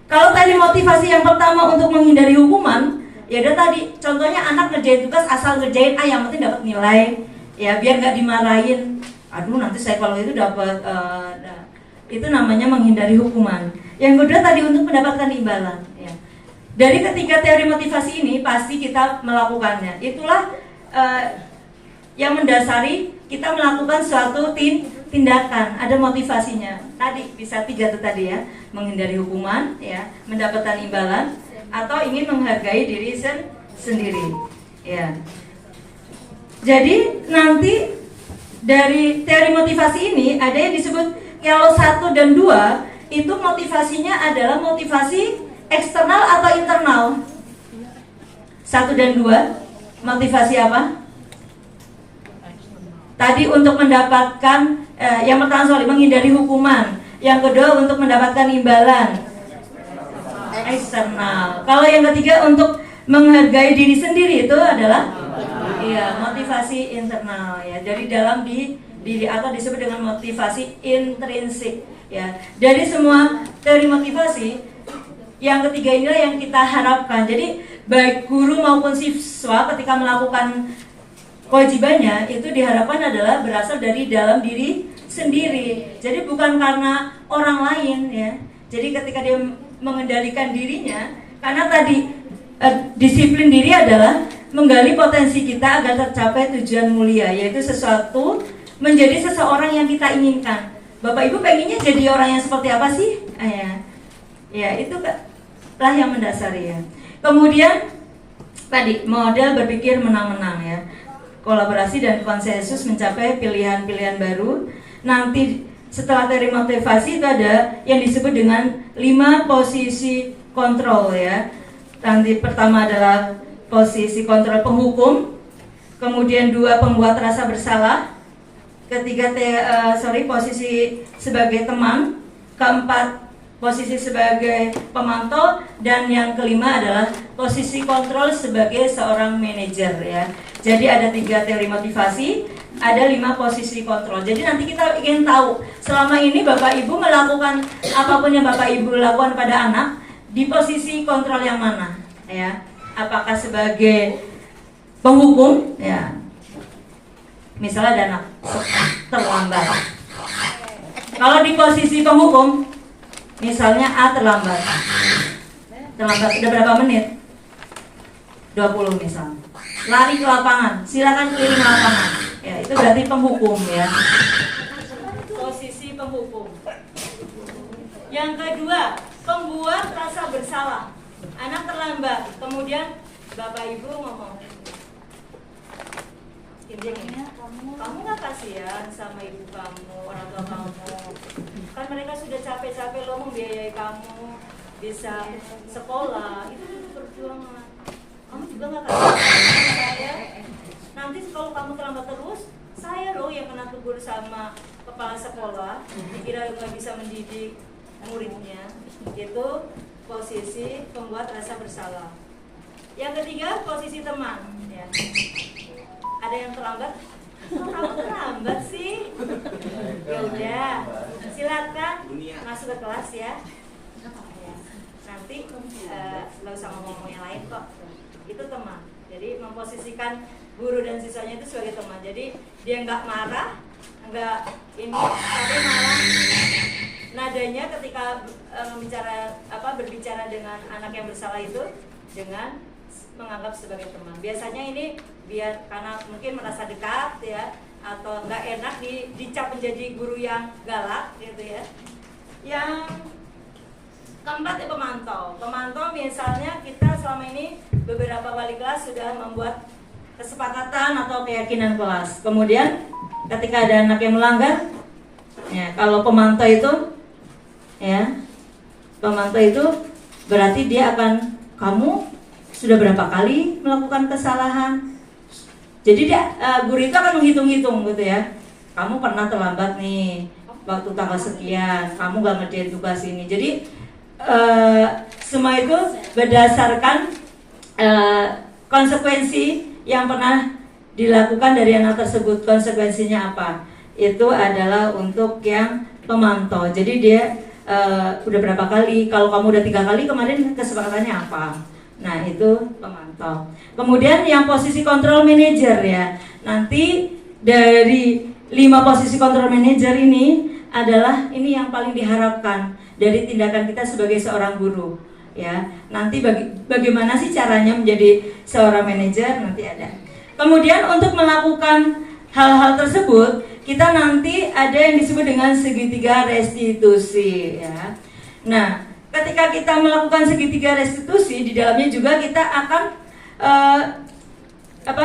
Kalau tadi motivasi yang pertama untuk menghindari hukuman, ya udah tadi contohnya anak ngerjain tugas asal ngerjain, yang penting dapat nilai, ya, biar nggak dimarahin. Aduh nanti saya kalau itu dapat itu namanya menghindari hukuman. Yang kedua tadi untuk mendapatkan imbalan, ya. Dari ketiga teori motivasi ini pasti kita melakukannya. Itulah yang mendasari kita melakukan suatu tindakan, ada motivasinya. Tadi bisa 3 tuh tadi, ya, menghindari hukuman, ya, mendapatkan imbalan, atau ingin menghargai diri sendiri, ya. Jadi nanti dari teori motivasi ini ada yang disebut kalau 1 dan 2 itu motivasinya adalah motivasi eksternal atau internal. 1 dan 2 motivasi apa? Tadi untuk mendapatkan yang pertama menghindari hukuman. Yang kedua untuk mendapatkan imbalan eksternal. Kalau yang ketiga untuk menghargai diri sendiri itu adalah motivasi internal ya, dari dalam diri atau disebut dengan motivasi intrinsik ya. Dari semua teori motivasi, yang ketiga inilah yang kita harapkan. Jadi baik guru maupun siswa ketika melakukan kewajibannya itu diharapkan adalah berasal dari dalam diri sendiri. Jadi bukan karena orang lain ya. Jadi ketika dia mengendalikan dirinya, karena tadi disiplin diri adalah menggali potensi kita agar tercapai tujuan mulia, yaitu sesuatu menjadi seseorang yang kita inginkan. Bapak Ibu pengennya jadi orang yang seperti apa sih? Ya itu lah yang mendasari ya. Kemudian tadi model berpikir menang-menang ya, kolaborasi dan konsensus mencapai pilihan-pilihan baru. Nanti setelah teori motivasi itu ada yang disebut dengan 5 posisi kontrol ya. Nanti pertama adalah posisi kontrol penghukum, kemudian 2 pembuat rasa bersalah, ketiga posisi sebagai teman, keempat posisi sebagai pemantau, dan yang kelima adalah posisi kontrol sebagai seorang manajer ya. Jadi ada 3 teori motivasi, ada 5 posisi kontrol. Jadi nanti kita ingin tahu selama ini Bapak Ibu melakukan apapun yang Bapak Ibu lakukan pada anak di posisi kontrol yang mana ya? Apakah sebagai penghukum ya? Misalnya ada anak terlambat. Kalau di posisi penghukum, misalnya A terlambat udah berapa menit? 20 misal. Lari ke lapangan, silakan keliling lapangan. Ya, itu berarti penghukum ya. Posisi penghukum. Yang kedua, pembuat rasa bersalah. Anak terlambat, kemudian Bapak Ibu ngomong, intinya kamu nggak kasihan sama ibu kamu, orang tua kamu, kan mereka sudah capek-capek loh membiayai kamu bisa sekolah, itu perjuangan. Kamu juga nggak kasihan sama saya? Nanti kalau kamu terlambat terus, saya loh yang kena tegur sama kepala sekolah, dikira nggak bisa mendidik muridnya. Itu posisi pembuat rasa bersalah. Yang ketiga, posisi teman ya. Ada yang terlambat? Oh, kamu terlambat sih? Ya udah, silakan masuk ke kelas ya. Nanti nggak usah ngomong yang lain kok. Itu teman. Jadi memposisikan guru dan siswanya itu sebagai teman. Jadi dia nggak marah, nggak ini, tapi malah nadanya ketika berbicara dengan anak yang bersalah itu dengan menganggap sebagai teman. Biasanya ini biar karena mungkin merasa dekat ya, atau nggak enak dicap menjadi guru yang galak gitu ya. Yang keempat pemantau. Pemantau misalnya kita selama ini beberapa wali kelas sudah membuat kesepakatan atau keyakinan kelas. Kemudian ketika ada anak yang melanggar, ya kalau pemantau itu berarti dia akan, kamu sudah berapa kali melakukan kesalahan. Jadi guru itu akan menghitung-hitung gitu ya. Kamu pernah terlambat nih waktu tanggal sekian, kamu gak ngerjain tugas ini. Jadi semua itu berdasarkan konsekuensi yang pernah dilakukan dari anak tersebut. Konsekuensinya apa? Itu adalah untuk yang pemantau. Jadi dia udah berapa kali, kalau kamu udah 3 kali, kemarin kesepakatannya apa? Nah itu pemantau. Kemudian yang posisi kontrol manajer ya. Nanti dari 5 posisi kontrol manajer ini adalah ini yang paling diharapkan dari tindakan kita sebagai seorang guru ya. Nanti bagaimana sih caranya menjadi seorang manajer nanti ada. Kemudian untuk melakukan hal-hal tersebut kita nanti ada yang disebut dengan segitiga restitusi ya. Nah, ketika kita melakukan segitiga restitusi, di dalamnya juga kita akan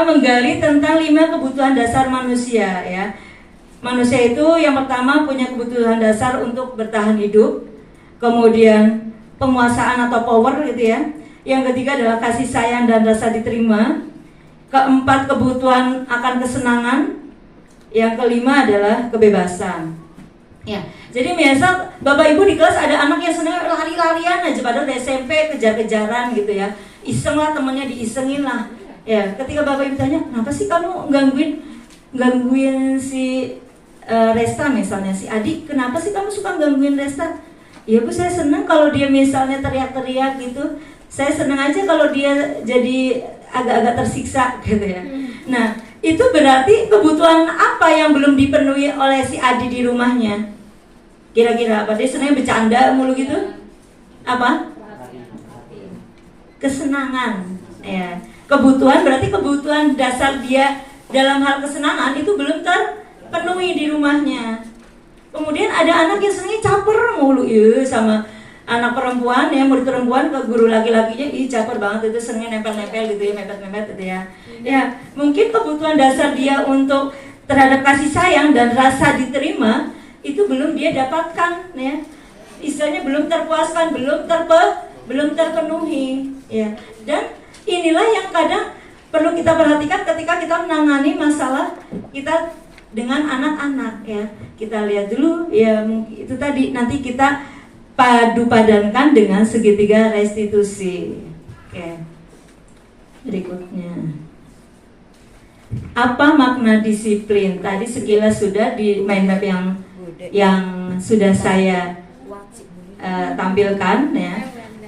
menggali tentang 5 kebutuhan dasar manusia ya. Manusia itu yang pertama punya kebutuhan dasar untuk bertahan hidup, kemudian penguasaan atau power gitu ya. Yang ketiga adalah kasih sayang dan rasa diterima. Keempat, kebutuhan akan kesenangan. Yang kelima adalah kebebasan. Ya, jadi misal Bapak Ibu di kelas ada anak yang senang lari-larian aja, padahal di SMP kejar-kejaran gitu ya, iseng lah temennya, diisengin lah. Ya, ketika Bapak Ibu tanya, kenapa sih kamu gangguin si Resta misalnya, si Adi, kenapa sih kamu suka gangguin Resta? Ya Bu, saya senang kalau dia misalnya teriak-teriak gitu, saya senang aja kalau dia jadi agak-agak tersiksa gitu ya. Nah, itu berarti kebutuhan apa yang belum dipenuhi oleh si Adi di rumahnya? Kira-kira apa? Dia senangnya bercanda mulu gitu? Apa? Kesenangan. Ya. Kebutuhan berarti kebutuhan dasar dia dalam hal kesenangan itu belum terpenuhi di rumahnya. Kemudian ada anak yang senangnya caper mulu ya sama anak perempuan ya, murid perempuan ke guru laki-lakinya, ih caper banget, itu senangnya nempel-nempel gitu ya, mepet-mepet gitu ya. Ya, mungkin kebutuhan dasar dia untuk terhadap kasih sayang dan rasa diterima itu belum dia dapatkan ya. Istilahnya belum terpuaskan, belum terpenuhi ya. Dan inilah yang kadang perlu kita perhatikan ketika kita menangani masalah kita dengan anak-anak ya. Kita lihat dulu ya, itu tadi nanti kita padu-padankan dengan segitiga restitusi. Oke. Berikutnya. Apa makna disiplin? Tadi sekilas sudah di mind map yang sudah saya tampilkan ya.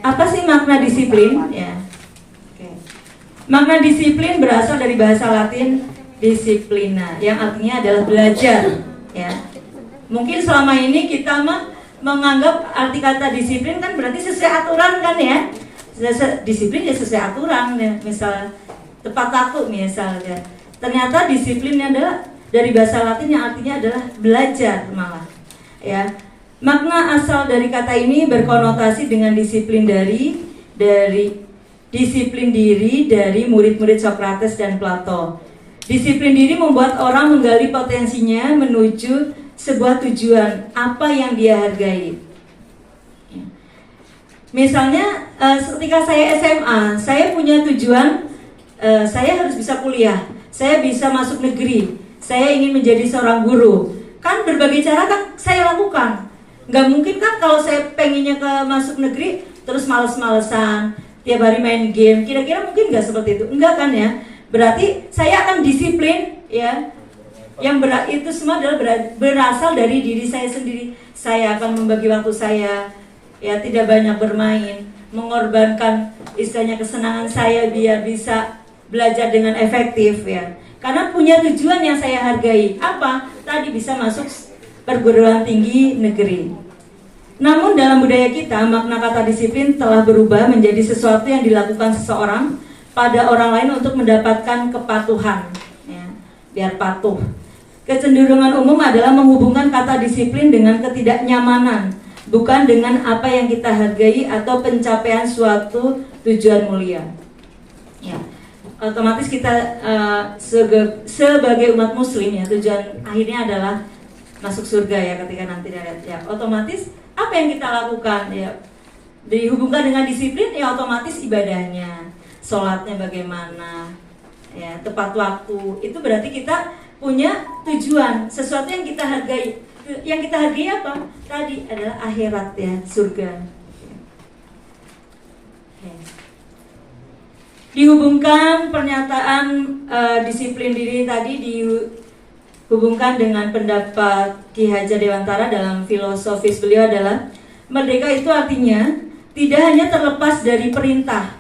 Apa sih makna disiplin ya? Oke. Makna disiplin berasal dari bahasa Latin disiplina, yang artinya adalah belajar ya. Mungkin selama ini kita menganggap arti kata disiplin kan berarti sesuai aturan kan ya. Disiplin ya sesuai aturan ya. Misal tepat waktu misalnya. Ternyata disiplinnya adalah dari bahasa Latin yang artinya adalah belajar malah ya. Makna asal dari kata ini berkonotasi dengan disiplin dari disiplin diri dari murid-murid Socrates dan Plato. Disiplin diri membuat orang menggali potensinya menuju sebuah tujuan apa yang dia hargai. Misalnya ketika saya SMA, saya punya tujuan, saya harus bisa kuliah, saya bisa masuk negeri, saya ingin menjadi seorang guru. Kan berbagai cara kan saya lakukan. Nggak mungkin kan kalau saya pengennya ke masuk negeri terus males-malesan, tiap hari main game, kira-kira mungkin nggak seperti itu? Enggak kan ya? Berarti saya akan disiplin ya. Yang itu semua adalah berasal dari diri saya sendiri. Saya akan membagi waktu saya ya, tidak banyak bermain, mengorbankan istilahnya kesenangan saya biar bisa belajar dengan efektif ya. Karena punya tujuan yang saya hargai. Apa? Tadi bisa masuk perguruan tinggi negeri. Namun dalam budaya kita, makna kata disiplin telah berubah menjadi sesuatu yang dilakukan seseorang pada orang lain untuk mendapatkan kepatuhan ya, biar patuh. Kecenderungan umum adalah menghubungkan kata disiplin dengan ketidaknyamanan, bukan dengan apa yang kita hargai atau pencapaian suatu tujuan mulia. Ya, otomatis kita sebagai umat Muslim ya, tujuan akhirnya adalah masuk surga ya ketika nanti ya. Otomatis apa yang kita lakukan ya dihubungkan dengan disiplin ya, otomatis ibadahnya, sholatnya bagaimana, ya tepat waktu. Itu berarti kita punya tujuan, sesuatu yang kita hargai. Yang kita hargai apa? Tadi adalah akhirat ya, surga. Dihubungkan pernyataan disiplin diri tadi dihubungkan dengan pendapat Ki Hajar Dewantara dalam filosofis beliau adalah merdeka itu artinya tidak hanya terlepas dari perintah,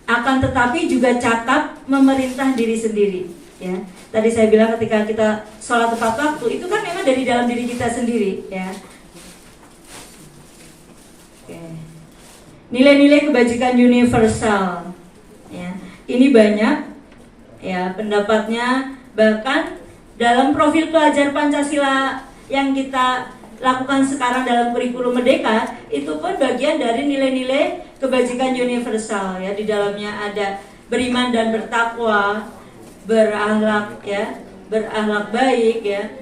akan tetapi juga cakap memerintah diri sendiri. Ya, tadi saya bilang ketika kita sholat tepat waktu itu kan memang dari dalam diri kita sendiri. Ya. Oke. Nilai-nilai kebajikan universal. Ya, ini banyak. Ya, pendapatnya bahkan dalam profil pelajar Pancasila yang kita lakukan sekarang dalam kurikulum Merdeka itu pun bagian dari nilai-nilai kebajikan universal ya. Di dalamnya ada beriman dan bertakwa, berakhlak ya, berakhlak baik ya,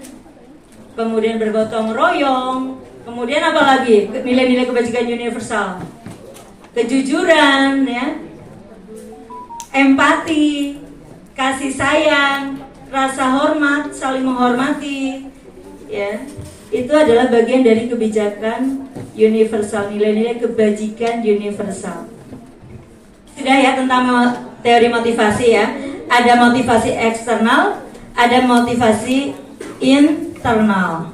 kemudian bergotong royong, kemudian apa lagi nilai-nilai kebajikan universal, kejujuran ya, empati, kasih sayang, rasa hormat, saling menghormati ya, itu adalah bagian dari kebijakan universal, nilai-nilai kebajikan universal. Sudah ya tentang teori motivasi ya. Ada motivasi eksternal, ada motivasi internal.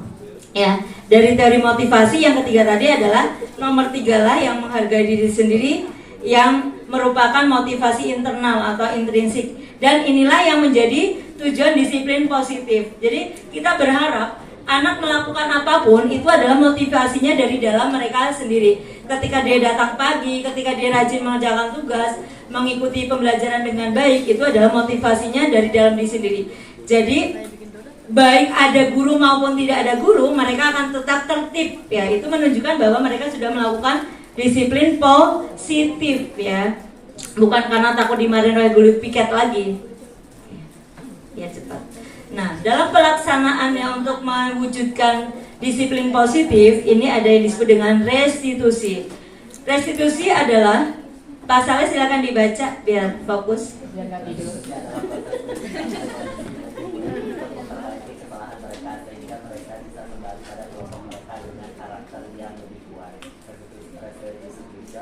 Ya, dari teori motivasi yang ketiga tadi adalah nomor 3 lah, yang menghargai diri sendiri, yang merupakan motivasi internal atau intrinsik. Dan inilah yang menjadi tujuan disiplin positif. Jadi kita berharap anak melakukan apapun itu adalah motivasinya dari dalam mereka sendiri. Ketika dia datang pagi, ketika dia rajin mengerjakan tugas, mengikuti pembelajaran dengan baik, itu adalah motivasinya dari dalam diri sendiri. Jadi baik ada guru maupun tidak ada guru, mereka akan tetap tertib ya. Itu menunjukkan bahwa mereka sudah melakukan disiplin positif ya. Bukan karena takut dimarahin oleh guru piket lagi. Ya cepat. Nah, dalam pelaksanaannya untuk mewujudkan disiplin positif, ini ada yang disebut dengan restitusi. Restitusi adalah, pasalnya silakan dibaca biar fokus.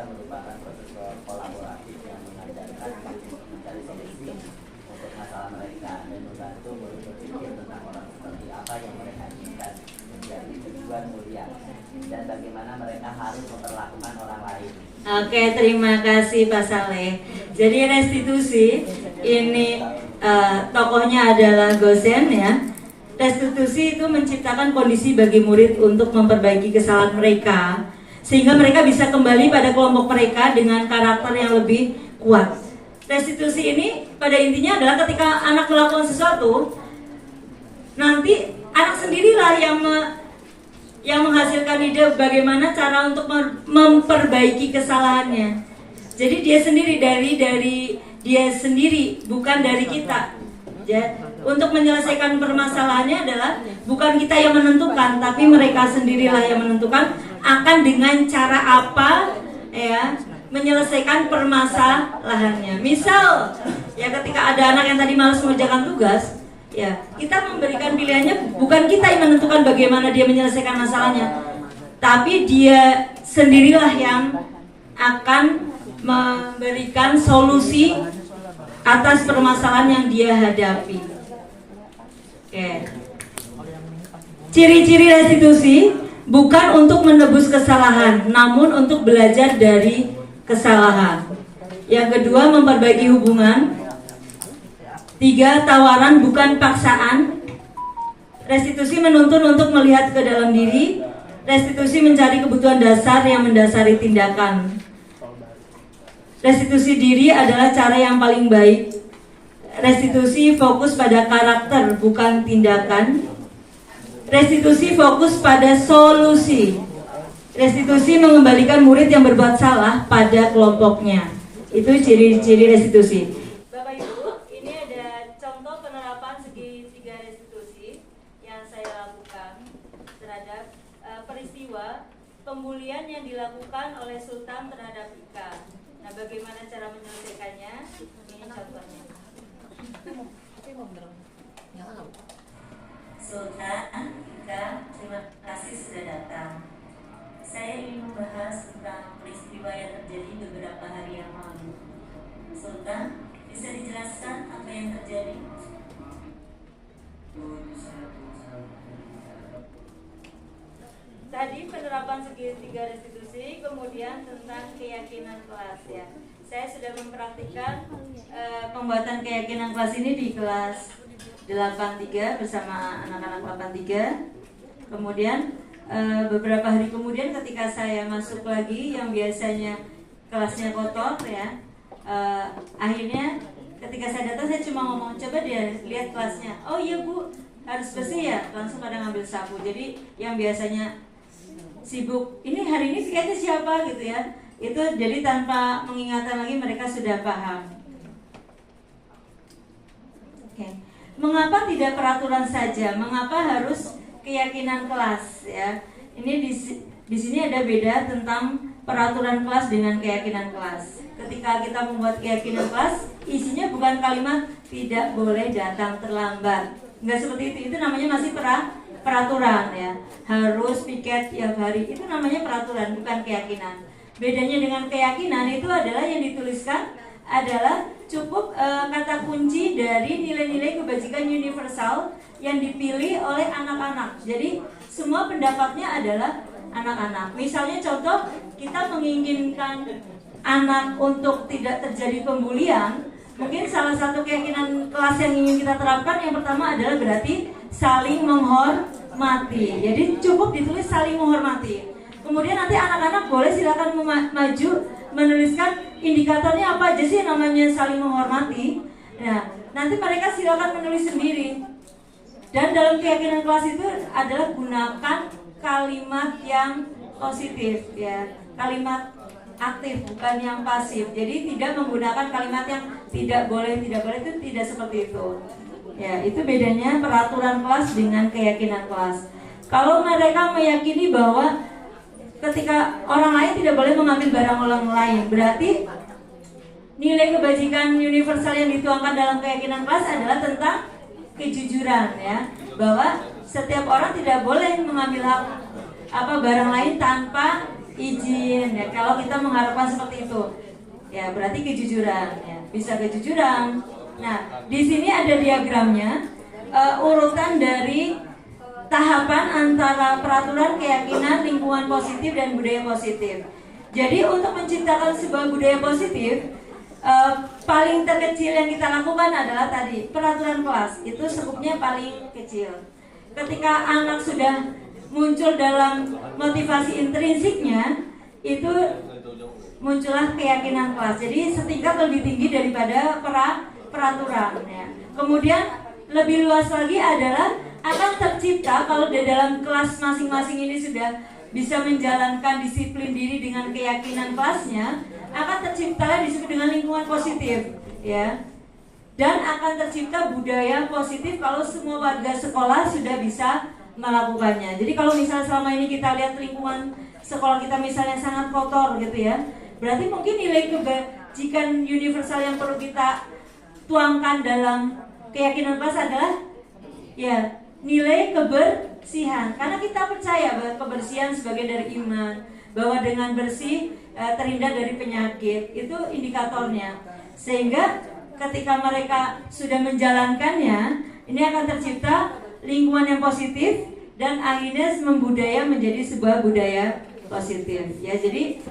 Merupakan proses kolaboratif yang mengajarkan mencari solusi untuk masalah mereka dan membantu berpikir tentang orang seperti apa yang mereka inginkan menjadi tujuan mulia dan bagaimana mereka harus memperlakukan orang lain. Oke, terima kasih Pak Saleh. Jadi restitusi ini tokohnya adalah Gosen ya. Restitusi itu menciptakan kondisi bagi murid untuk memperbaiki kesalahan mereka, sehingga mereka bisa kembali pada kelompok mereka dengan karakter yang lebih kuat. Restitusi ini pada intinya adalah ketika anak melakukan sesuatu, nanti anak sendirilah yang menghasilkan ide bagaimana cara untuk memperbaiki kesalahannya. Jadi dia sendiri dari dia sendiri, bukan dari kita. Ya, untuk menyelesaikan permasalahannya adalah bukan kita yang menentukan, tapi mereka sendirilah yang menentukan akan dengan cara apa ya menyelesaikan permasalahannya. Misal ya ketika ada anak yang tadi malas mengerjakan tugas, ya kita memberikan pilihannya, bukan kita yang menentukan bagaimana dia menyelesaikan masalahnya, tapi dia sendirilah yang akan memberikan solusi atas permasalahan yang dia hadapi. Oke. Ciri-ciri restitusi bukan untuk menebus kesalahan, namun untuk belajar dari kesalahan. Yang kedua, memperbaiki hubungan. 3, tawaran bukan paksaan. Restitusi menuntun untuk melihat ke dalam diri. Restitusi mencari kebutuhan dasar yang mendasari tindakan. Restitusi diri adalah cara yang paling baik. Restitusi fokus pada karakter, bukan tindakan. Restitusi fokus pada solusi. Restitusi mengembalikan murid yang berbuat salah pada kelompoknya. Itu ciri-ciri restitusi. Bapak Ibu, ini ada contoh penerapan segitiga restitusi yang saya lakukan terhadap peristiwa pembulian yang dilakukan oleh Sultan terhadap Ika. Nah, bagaimana cara menyelesaikannya? Ini contohnya. Sultan, Ika, terima kasih sudah datang. Saya ingin membahas tentang peristiwa yang terjadi beberapa hari yang lalu. Sultan, bisa dijelaskan apa yang terjadi? Tadi penerapan segitiga restitusi, kemudian tentang keyakinan kelas ya. Saya sudah mempraktikkan pembuatan keyakinan kelas ini di kelas 83 bersama anak-anak 83. Kemudian beberapa hari kemudian ketika saya masuk lagi yang biasanya kelasnya kotor ya, akhirnya ketika saya datang saya cuma ngomong, coba dia lihat kelasnya. Oh iya Bu, harus bersih ya, langsung pada ngambil sapu. Jadi yang biasanya sibuk, ini hari ini piketnya siapa gitu ya, itu jadi tanpa mengingatkan lagi mereka sudah paham. Oke. Mengapa tidak peraturan saja? Mengapa harus keyakinan kelas ya? Ini di sini ada beda tentang peraturan kelas dengan keyakinan kelas. Ketika kita membuat keyakinan kelas, isinya bukan kalimat tidak boleh datang terlambat. Enggak seperti itu namanya masih peraturan ya, harus piket tiap hari, itu namanya peraturan, bukan keyakinan. Bedanya dengan keyakinan itu adalah yang dituliskan adalah cukup kata kunci dari nilai-nilai kebajikan universal yang dipilih oleh anak-anak. Jadi semua pendapatnya adalah anak-anak. Misalnya contoh, kita menginginkan anak untuk tidak terjadi pembulian, mungkin salah satu keyakinan kelas yang ingin kita terapkan yang pertama adalah berarti saling menghormati. Jadi cukup ditulis saling menghormati. Kemudian nanti anak-anak boleh silakan maju menuliskan indikatornya apa aja sih namanya saling menghormati. Nah, nanti mereka silakan menulis sendiri. Dan dalam keyakinan kelas itu adalah gunakan kalimat yang positif ya, kalimat aktif bukan yang pasif. Jadi tidak menggunakan kalimat yang tidak boleh itu tidak seperti itu. Ya, itu bedanya peraturan kelas dengan keyakinan kelas. Kalau mereka meyakini bahwa ketika orang lain tidak boleh mengambil barang orang lain, berarti nilai kebajikan universal yang dituangkan dalam keyakinan kelas adalah tentang kejujuran ya, bahwa setiap orang tidak boleh mengambil hak barang lain tanpa izin ya. Kalau kita mengharapkan seperti itu ya, berarti kejujuran ya, bisa kejujuran. Nah, di sini ada diagramnya, urutan dari tahapan antara peraturan, keyakinan, lingkungan positif dan budaya positif. Jadi untuk menciptakan sebuah budaya positif, paling terkecil yang kita lakukan adalah tadi peraturan kelas, itu skupnya paling kecil. Ketika anak sudah muncul dalam motivasi intrinsiknya, itu muncullah keyakinan kelas. Jadi setingkat lebih tinggi daripada peraturan ya. Kemudian lebih luas lagi adalah akan tercipta kalau di dalam kelas masing-masing ini sudah bisa menjalankan disiplin diri dengan keyakinan kelasnya, akan tercipta disebut dengan lingkungan positif ya. Dan akan tercipta budaya positif kalau semua warga sekolah sudah bisa melakukannya. Jadi kalau misalnya selama ini kita lihat lingkungan sekolah kita misalnya sangat kotor gitu ya, berarti mungkin nilai kebajikan universal yang perlu kita tuangkan dalam keyakinan kelas adalah ya nilai kebersihan. Karena kita percaya bahwa kebersihan sebagai dari iman, bahwa dengan bersih terhindar dari penyakit, itu indikatornya. Sehingga ketika mereka sudah menjalankannya, ini akan tercipta lingkungan yang positif dan akhirnya membudaya menjadi sebuah budaya positif ya. Jadi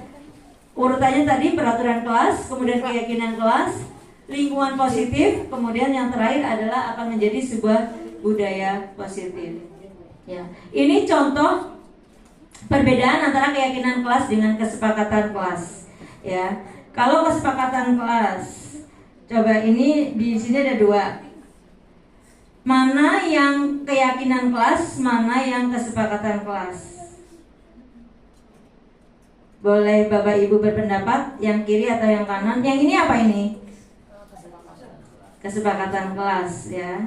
urutannya tadi peraturan kelas, kemudian keyakinan kelas, lingkungan positif, kemudian yang terakhir adalah akan menjadi sebuah budaya positif ya. Ini contoh perbedaan antara keyakinan kelas dengan kesepakatan kelas ya. Kalau kesepakatan kelas, coba ini di sini ada dua. Mana yang keyakinan kelas, mana yang kesepakatan kelas? Boleh Bapak Ibu berpendapat, yang kiri atau yang kanan? Yang ini apa ini? Kesepakatan kelas ya.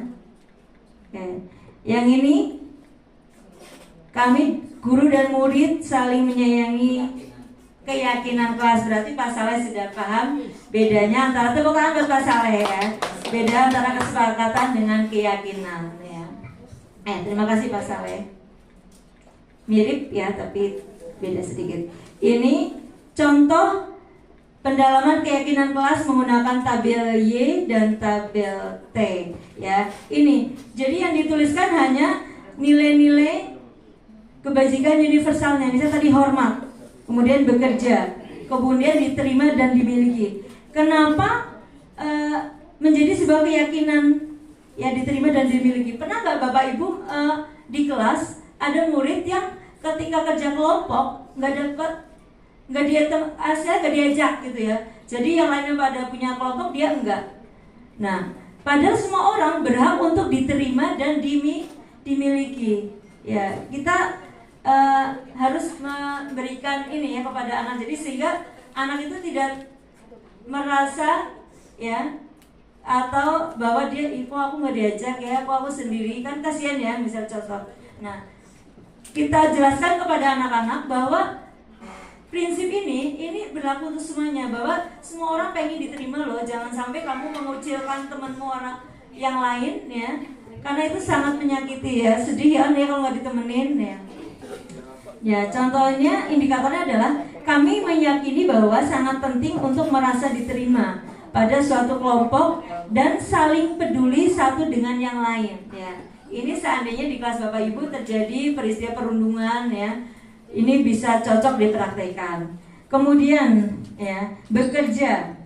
Oke. Yang ini, kami guru dan murid saling menyayangi keyakinan kelas. Berarti Pak Saleh sudah paham bedanya antara, tepuk tangan buat Pak Saleh ya, beda antara kesepakatan dengan keyakinan ya. Terima kasih Pak Saleh. Mirip ya tapi beda sedikit. Ini contoh pendalaman keyakinan kelas menggunakan tabel Y dan tabel T ya. Ini jadi yang dituliskan hanya nilai-nilai kebajikan universalnya. Misalnya tadi hormat, kemudian bekerja, kemudian diterima dan dimiliki. Kenapa menjadi sebuah keyakinan ya diterima dan dimiliki? Pernah nggak Bapak Ibu di kelas ada murid yang ketika kerja kelompok nggak diajak gitu ya? Jadi yang lainnya pada punya kelompok, dia enggak. Nah, padahal semua orang berhak untuk diterima dan dimiliki. Ya, kita harus memberikan ini ya kepada anak, jadi sehingga anak itu tidak merasa ya atau bahwa dia kok aku nggak diajak ya, kok aku sendiri, kan kasihan ya misal contoh. Nah, kita jelaskan kepada anak-anak bahwa prinsip ini berlaku untuk semuanya, bahwa semua orang pengen diterima loh. Jangan sampai kamu mengucilkan temanmu orang yang lain ya karena itu sangat menyakiti ya, sedih ya kalau nggak ditemenin ya. Ya, contohnya indikatornya adalah kami meyakini bahwa sangat penting untuk merasa diterima pada suatu kelompok dan saling peduli satu dengan yang lain ya. Ini seandainya di kelas Bapak Ibu terjadi peristiwa perundungan ya, ini bisa cocok dipraktekkan. Kemudian ya, bekerja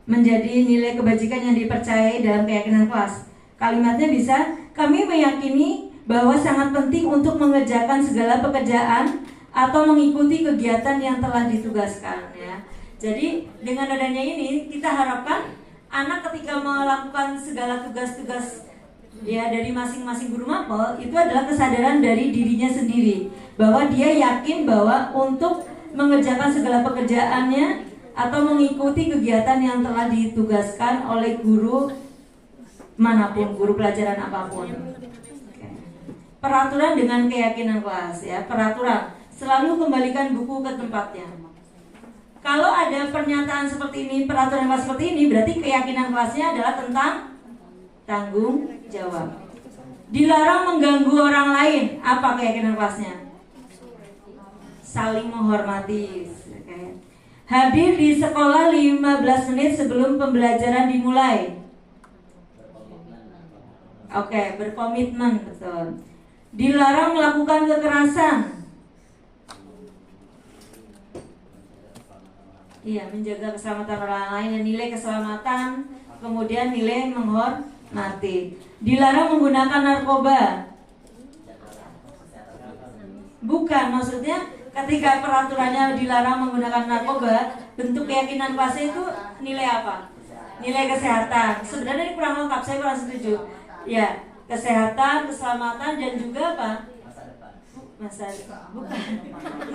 menjadi nilai kebajikan yang dipercayai dalam keyakinan kelas. Kalimatnya bisa, kami meyakini bahwa sangat penting untuk mengerjakan segala pekerjaan atau mengikuti kegiatan yang telah ditugaskan ya. Jadi dengan adanya ini kita harapkan anak ketika melakukan segala tugas-tugas ya dari masing-masing guru mapel itu adalah kesadaran dari dirinya sendiri bahwa dia yakin bahwa untuk mengerjakan segala pekerjaannya atau mengikuti kegiatan yang telah ditugaskan oleh guru manapun, guru pelajaran apapun. Peraturan dengan keyakinan kelas ya, peraturan selalu kembalikan buku ke tempatnya. Kalau ada pernyataan seperti ini, peraturan kelas seperti ini, berarti keyakinan kelasnya adalah tentang tanggung jawab. Dilarang mengganggu orang lain, apa keyakinan kelasnya? Saling menghormati. Okay. Hadir di sekolah 15 menit sebelum pembelajaran dimulai. Oke, berkomitmen, betul. Dilarang melakukan kekerasan. Iya, menjaga keselamatan orang lain dan nilai keselamatan, kemudian nilai menghormati. Dilarang menggunakan narkoba. Bukan, maksudnya ketika peraturannya dilarang menggunakan narkoba, bentuk keyakinan kelasnya itu nilai apa? Nilai kesehatan. Sebenarnya ini kurang lengkap, saya kurang setuju. Ya, kesehatan, keselamatan dan juga apa? Masa depan. Bukan.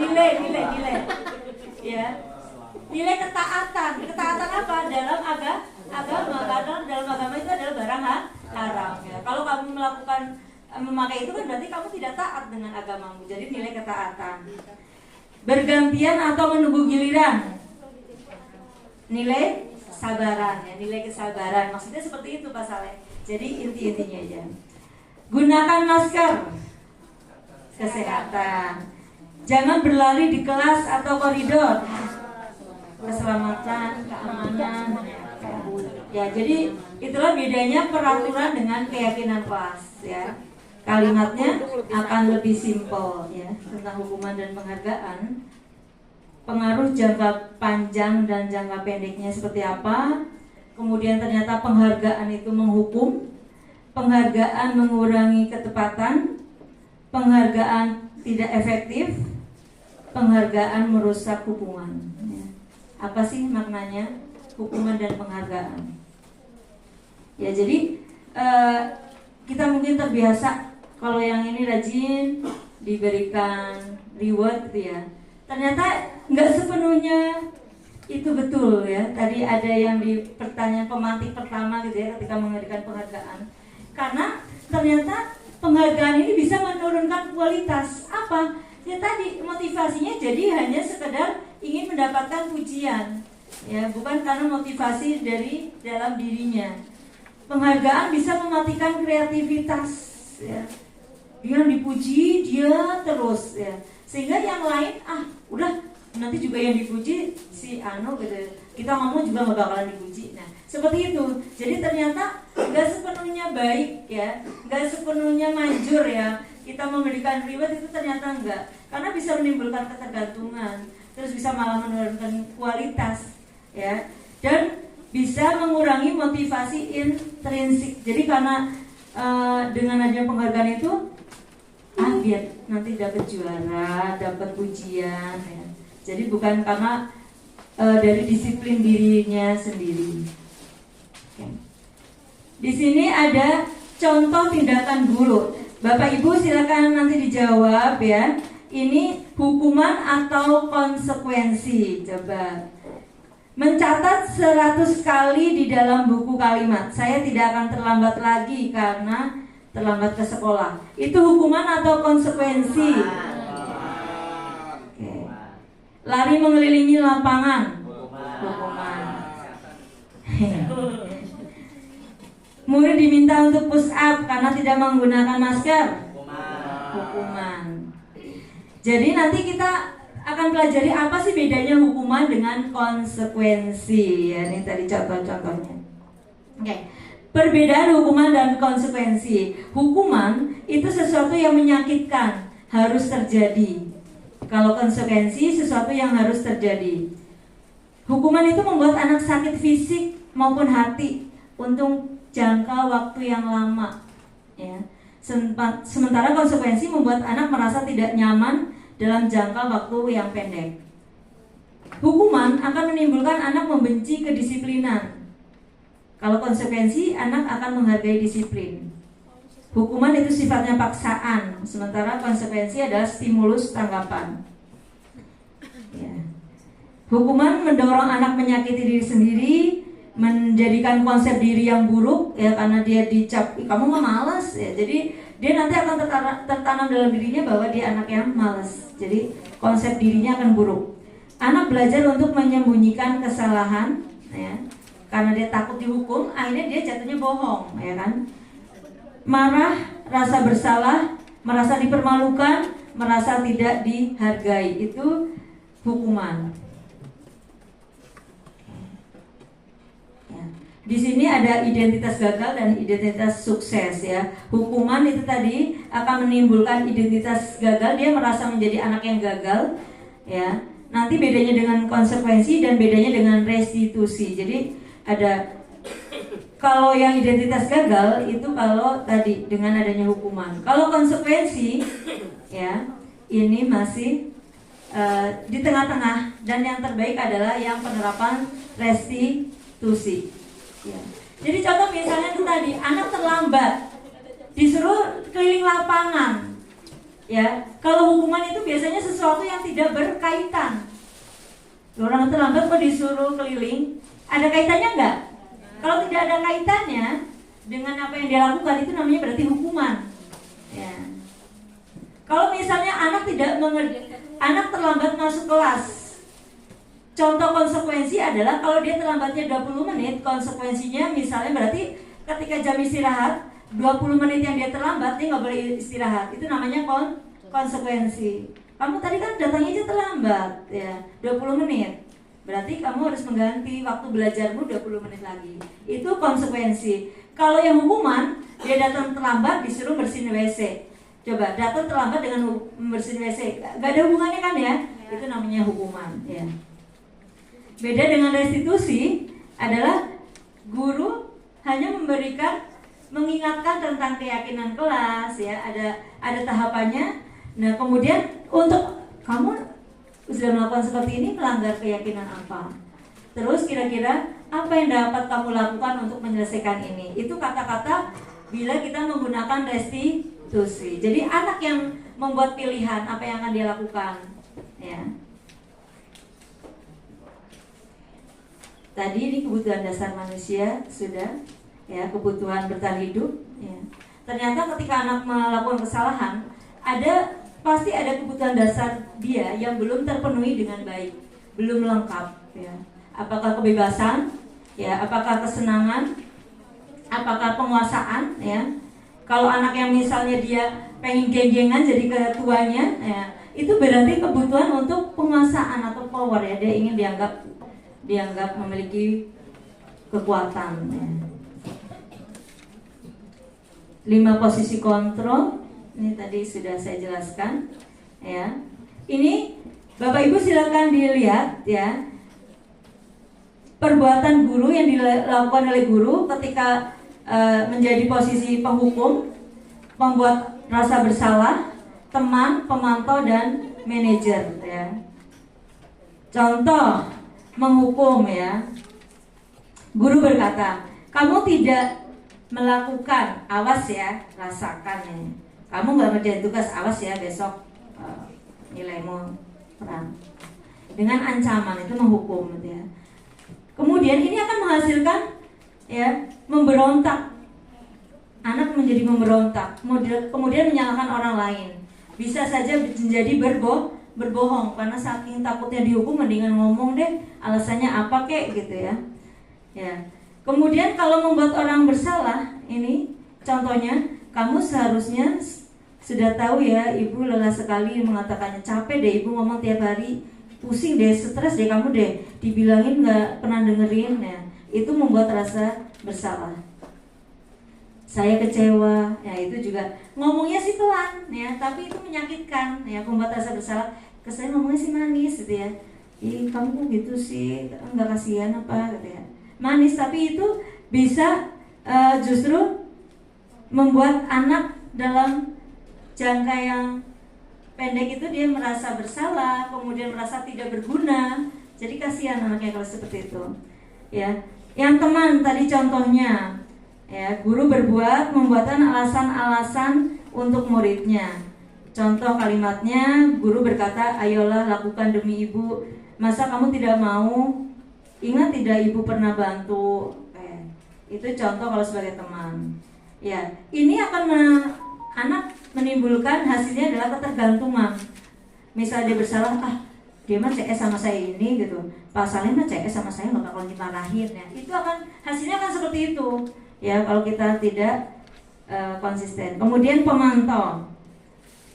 Nilai. Ya. Nilai ketaatan. Ketaatan apa? Dalam agama. Karena dalam agama itu adalah barang haram. Ya. Kalau kamu memakai itu kan berarti kamu tidak taat dengan agamamu. Jadi nilai ketaatan. Bergantian atau menunggu giliran. Nilai sabaran ya, nilai kesabaran. Maksudnya seperti itu Pak Saleh. Jadi inti-intinya aja. Gunakan masker. Kesehatan. Jangan berlari di kelas atau koridor. Keselamatan, keamanan. Ya, jadi itulah bedanya peraturan dengan keyakinan kelas ya. Kalimatnya akan lebih simpel ya, tentang hukuman dan penghargaan. Pengaruh jangka panjang dan jangka pendeknya seperti apa? Kemudian ternyata penghargaan itu menghukum, penghargaan mengurangi ketepatan, penghargaan tidak efektif, penghargaan merusak hubungan. Apa sih maknanya hukuman dan penghargaan? Ya jadi kita mungkin terbiasa kalau yang ini rajin diberikan reward gitu ya. Ternyata nggak sepenuhnya itu betul ya. Tadi ada yang di pertanyaan pemantik pertama gitu ya ketika memberikan penghargaan. Karena ternyata penghargaan ini bisa menurunkan kualitas. Apa? Ya tadi motivasinya jadi hanya sekedar ingin mendapatkan pujian. Ya, bukan karena motivasi dari dalam dirinya. Penghargaan bisa mematikan kreativitas ya. Dia dipuji, dia terus ya. Sehingga yang lain udah nanti juga yang dipuji si gitu. Kita ngomong juga nggak bakalan dipuji. Nah seperti itu. Jadi ternyata nggak sepenuhnya baik ya, nggak sepenuhnya manjur ya. Kita memberikan reward itu ternyata enggak, karena bisa menimbulkan ketergantungan, terus bisa malah menurunkan kualitas ya, dan bisa mengurangi motivasi intrinsik. Jadi karena dengan adanya penghargaan itu biar nanti dapat juara, dapat pujian ya. Jadi bukan karena dari disiplin dirinya sendiri. Oke. Di sini ada contoh tindakan guru. Bapak Ibu silakan nanti dijawab ya. Ini hukuman atau konsekuensi. Coba. Mencatat 100 kali di dalam buku kalimat. Saya tidak akan terlambat lagi karena terlambat ke sekolah. Itu hukuman atau konsekuensi? Oke. Lari mengelilingi lapangan. Hukuman. Murid diminta untuk push up karena tidak menggunakan masker. Hukuman. Jadi nanti kita akan pelajari apa sih bedanya hukuman dengan konsekuensi. Ya, ini tadi contoh-contohnya. Oke. Perbedaan hukuman dan konsekuensi. Hukuman itu sesuatu yang menyakitkan, harus terjadi. Kalau konsekuensi sesuatu yang harus terjadi. Hukuman itu membuat anak sakit fisik maupun hati untuk jangka waktu yang lama. Ya. Sementara konsekuensi membuat anak merasa tidak nyaman dalam jangka waktu yang pendek. Hukuman akan menimbulkan anak membenci kedisiplinan. Kalau konsekuensi, anak akan menghargai disiplin. Hukuman itu sifatnya paksaan, sementara konsekuensi adalah stimulus tanggapan. Ya. Hukuman mendorong anak menyakiti diri sendiri, menjadikan konsep diri yang buruk, ya, karena dia dicap, kamu mah malas, ya. Jadi dia nanti akan tertanam dalam dirinya bahwa dia anak yang malas. Jadi konsep dirinya akan buruk. Anak belajar untuk menyembunyikan kesalahan, ya. Karena dia takut dihukum, akhirnya dia jatuhnya bohong, ya kan? Marah, rasa bersalah, merasa dipermalukan, merasa tidak dihargai, itu hukuman. Ya. Di sini ada identitas gagal dan identitas sukses, ya. Hukuman itu tadi akan menimbulkan identitas gagal, dia merasa menjadi anak yang gagal, ya. Nanti bedanya dengan konsekuensi dan bedanya dengan restitusi. Jadi ada, kalau yang identitas gagal itu kalau tadi dengan adanya hukuman. Kalau konsekuensi, ya, ini masih di tengah-tengah, dan yang terbaik adalah yang penerapan restitusi. Ya. Jadi contoh misalnya itu tadi, anak terlambat, disuruh keliling lapangan. Ya, kalau hukuman itu biasanya sesuatu yang tidak berkaitan. Orang terlambat kok disuruh keliling, ada kaitannya enggak? Kalau tidak ada kaitannya dengan apa yang dia lakukan, itu namanya berarti hukuman. Ya. Kalau misalnya anak terlambat masuk kelas, contoh konsekuensi adalah kalau dia terlambatnya 20 menit, konsekuensinya misalnya berarti ketika jam istirahat 20 menit yang dia terlambat, dia nggak boleh istirahat. Itu namanya konsekuensi. Kamu tadi kan datangnya aja terlambat, ya, 20 menit. Berarti kamu harus mengganti waktu belajarmu 20 menit lagi. Itu konsekuensi. Kalau yang hukuman, dia datang terlambat disuruh bersihin WC. Coba, datang terlambat dengan bersihin WC, gak ada hubungannya kan, ya? Itu namanya hukuman, ya. Beda dengan restitusi adalah guru hanya mengingatkan tentang keyakinan kelas, ya. Ada tahapannya. Nah, kemudian untuk kamu sudah melakukan seperti ini, melanggar keyakinan apa? Terus kira-kira apa yang dapat kamu lakukan untuk menyelesaikan ini? Itu kata-kata bila kita menggunakan restitusi. Jadi anak yang membuat pilihan apa yang akan dia lakukan, ya. Tadi ini kebutuhan dasar manusia sudah, ya, kebutuhan bertahan hidup, ya. Ternyata ketika anak melakukan kesalahan, pasti ada kebutuhan dasar dia yang belum terpenuhi dengan baik, belum lengkap, ya. Apakah kebebasan, ya, apakah kesenangan, apakah penguasaan, ya. Kalau anak yang misalnya dia pengen geng-gengan jadi ketuanya, ya, itu berarti kebutuhan untuk penguasaan atau power, ya. Dia ingin dianggap memiliki kekuatan, ya. 5 posisi kontrol. Ini tadi sudah saya jelaskan, ya. Ini Bapak Ibu silakan dilihat, ya, perbuatan guru yang dilakukan oleh guru ketika menjadi posisi penghukum, membuat rasa bersalah, teman, pemantau, dan manajer, ya. Contoh menghukum, ya. Guru berkata, kamu tidak melakukan, awas ya, rasakan, ya. Kamu nggak ngerjain tugas, awas ya, besok nilaimu kurang. Dengan ancaman, itu menghukum, gitu, ya. Kemudian ini akan menghasilkan, ya, memberontak. Anak menjadi memberontak, kemudian menyalahkan orang lain. Bisa saja menjadi berbohong karena saking takutnya dihukum, mendingan ngomong deh alasannya apa kek, gitu, ya. Ya. Kemudian kalau membuat orang bersalah, ini contohnya, kamu seharusnya sudah tahu ya, ibu lelah sekali mengatakannya, capek deh ibu ngomong tiap hari, pusing deh, stres deh kamu deh, dibilangin nggak pernah dengerin, ya itu membuat rasa bersalah. Saya kecewa, ya itu juga ngomongnya sih pelan, ya tapi itu menyakitkan, ya membuat rasa bersalah. Kesannya ngomongnya sih manis, gitu ya. Ih kamu gitu sih, nggak kasihan apa, gitu ya. Manis, tapi itu bisa justru membuat anak dalam jangka yang pendek itu dia merasa bersalah, kemudian merasa tidak berguna. Jadi kasihan anaknya kalau seperti itu. Ya, yang teman tadi contohnya, ya guru membuatkan alasan-alasan untuk muridnya. Contoh kalimatnya, guru berkata, ayolah lakukan demi ibu. Masa kamu tidak mau? Ingat tidak ibu pernah bantu? Itu contoh kalau sebagai teman. Ya, ini akan anak menimbulkan hasilnya adalah ketergantungan. Misalnya dia bersalah, dia mah CS sama saya ini gitu. Pasalnya mah CS sama saya nggak bakal dimarahin ya. Itu akan hasilnya akan seperti itu. Ya, kalau kita tidak konsisten. Kemudian pemantau.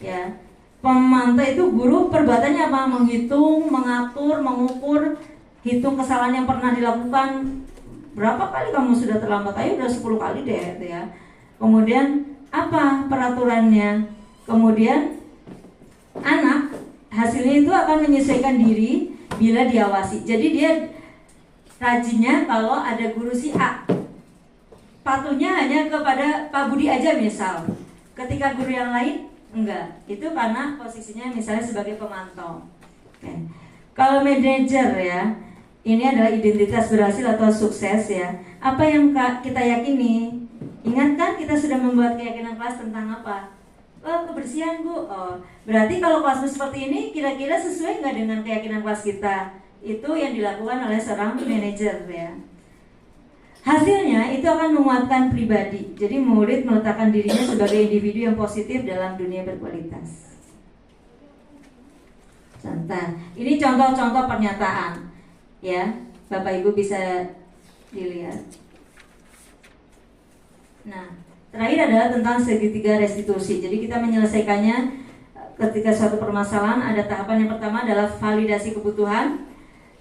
Ya. Pemantau itu guru perbuatannya apa? Menghitung, mengatur, mengukur, hitung kesalahan yang pernah dilakukan. Berapa kali kamu sudah terlambat? Ayo udah 10 kali deh gitu ya. Kemudian apa peraturannya? Kemudian anak hasilnya itu akan menyesuaikan diri bila diawasi. Jadi dia rajinnya kalau ada guru si A, patuhnya hanya kepada Pak Budi aja misal. Ketika guru yang lain enggak. Itu karena posisinya misalnya sebagai pemantau. Oke. Kalau manajer ya, ini adalah identitas berhasil atau sukses ya. Apa yang kita yakini? Ingat kan kita sudah membuat keyakinan kelas tentang apa? Oh, kebersihan Bu. Oh, berarti kalau kelas seperti ini kira-kira sesuai nggak dengan keyakinan kelas kita? Itu yang dilakukan oleh seorang manajer ya. Hasilnya itu akan menguatkan pribadi. Jadi murid meletakkan dirinya sebagai individu yang positif dalam dunia berkualitas. Contoh, ini contoh-contoh pernyataan. Ya, Bapak Ibu bisa dilihat. Nah, terakhir adalah tentang segitiga restitusi. Jadi kita menyelesaikannya ketika suatu permasalahan ada tahapan yang pertama adalah validasi kebutuhan,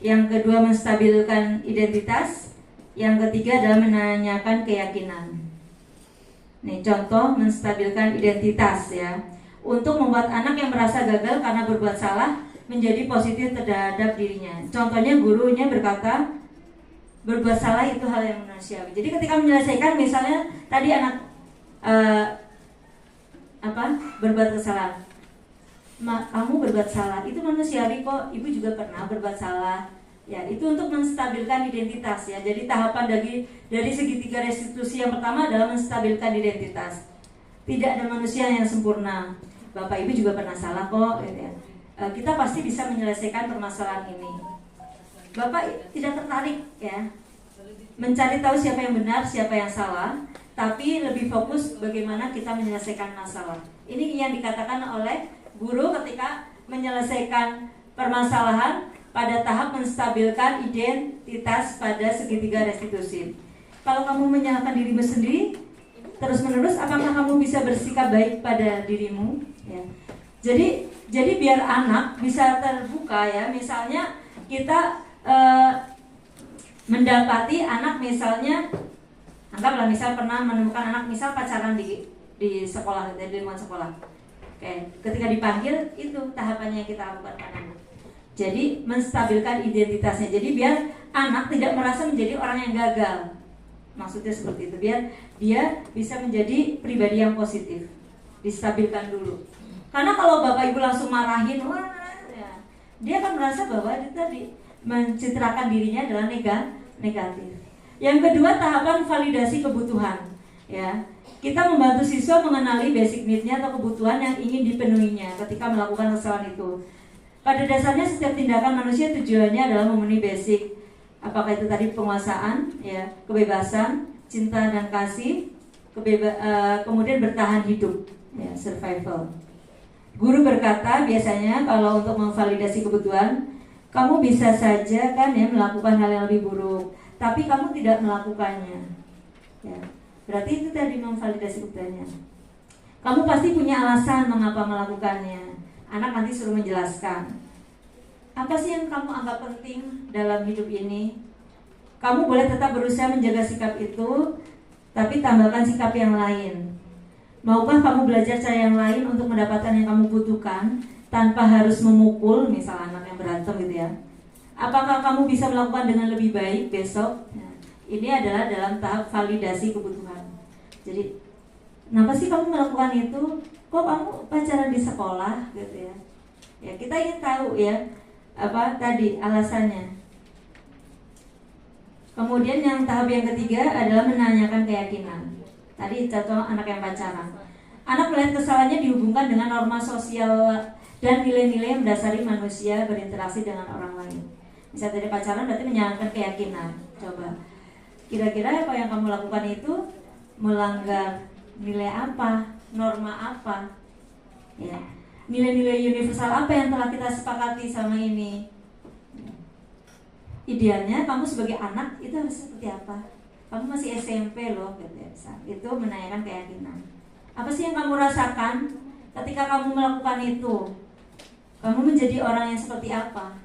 yang kedua menstabilkan identitas, yang ketiga adalah menanyakan keyakinan. Nih contoh menstabilkan identitas ya. Untuk membuat anak yang merasa gagal karena berbuat salah menjadi positif terhadap dirinya. Contohnya gurunya berkata, berbuat salah itu hal yang manusiawi. Jadi ketika menyelesaikan misalnya tadi anak berbuat kesalahan, kamu berbuat salah itu manusiawi kok, ibu juga pernah berbuat salah. Ya, itu untuk menstabilkan identitas ya. Jadi tahapan dari segitiga restitusi yang pertama adalah menstabilkan identitas. Tidak ada manusia yang sempurna. Bapak Ibu juga pernah salah kok gitu ya. Kita pasti bisa menyelesaikan permasalahan ini. Bapak tidak tertarik ya mencari tahu siapa yang benar, siapa yang salah, tapi lebih fokus bagaimana kita menyelesaikan masalah. Ini yang dikatakan oleh guru ketika menyelesaikan permasalahan pada tahap menstabilkan identitas pada segitiga restitusi. Kalau kamu menyalahkan dirimu sendiri terus-menerus, apakah kamu bisa bersikap baik pada dirimu? Ya. Jadi biar anak bisa terbuka ya. Misalnya kita mendapati anak misalnya, anggaplah misal pernah menemukan anak misal pacaran di sekolah, di lingkungan sekolah. Oke, ketika dipanggil itu tahapannya yang kita lakukan pada anak. Jadi menstabilkan identitasnya. Jadi biar anak tidak merasa menjadi orang yang gagal. Maksudnya seperti itu. Biar dia bisa menjadi pribadi yang positif. Distabilkan dulu. Karena kalau Bapak Ibu langsung marahin, ya, dia akan merasa bahwa dia tadi mencitrakan dirinya adalah negatif. Yang kedua tahapan validasi kebutuhan. Ya, kita membantu siswa mengenali basic need-nya atau kebutuhan yang ingin dipenuhinya ketika melakukan kesalahan itu. Pada dasarnya setiap tindakan manusia tujuannya adalah memenuhi basic. Apakah itu tadi penguasaan, ya, kebebasan, cinta dan kasih, kemudian bertahan hidup, ya, survival. Guru berkata biasanya kalau untuk memvalidasi kebutuhan, kamu bisa saja kan ya melakukan hal yang lebih buruk, tapi kamu tidak melakukannya. Ya, berarti itu tadi memvalidasi keberanian. Kamu pasti punya alasan mengapa melakukannya. Anak nanti suruh menjelaskan. Apa sih yang kamu anggap penting dalam hidup ini? Kamu boleh tetap berusaha menjaga sikap itu, tapi tambahkan sikap yang lain. Maukah kamu belajar cara yang lain untuk mendapatkan yang kamu butuhkan tanpa harus memukul, misal anak yang berantem gitu ya? Apakah kamu bisa melakukan dengan lebih baik besok? Nah, ini adalah dalam tahap validasi kebutuhan. Jadi, kenapa sih kamu melakukan itu? Kok kamu pacaran di sekolah gitu ya? Ya, kita ingin tahu ya, apa tadi alasannya. Kemudian yang tahap yang ketiga adalah menanyakan keyakinan. Tadi contoh anak yang pacaran. Anak melihat kesalahannya dihubungkan dengan norma sosial dan nilai-nilai yang mendasari manusia berinteraksi dengan orang lain. Misalnya tadi pacaran berarti menyanangkan keyakinan. Coba, kira-kira apa yang kamu lakukan itu melanggar nilai apa, norma apa? Ya, nilai-nilai universal apa yang telah kita sepakati sama ini? Idealnya kamu sebagai anak itu harus seperti apa? Kamu masih SMP loh, gitu ya. Itu menanyakan keyakinan. Apa sih yang kamu rasakan ketika kamu melakukan itu? Kamu menjadi orang yang seperti apa?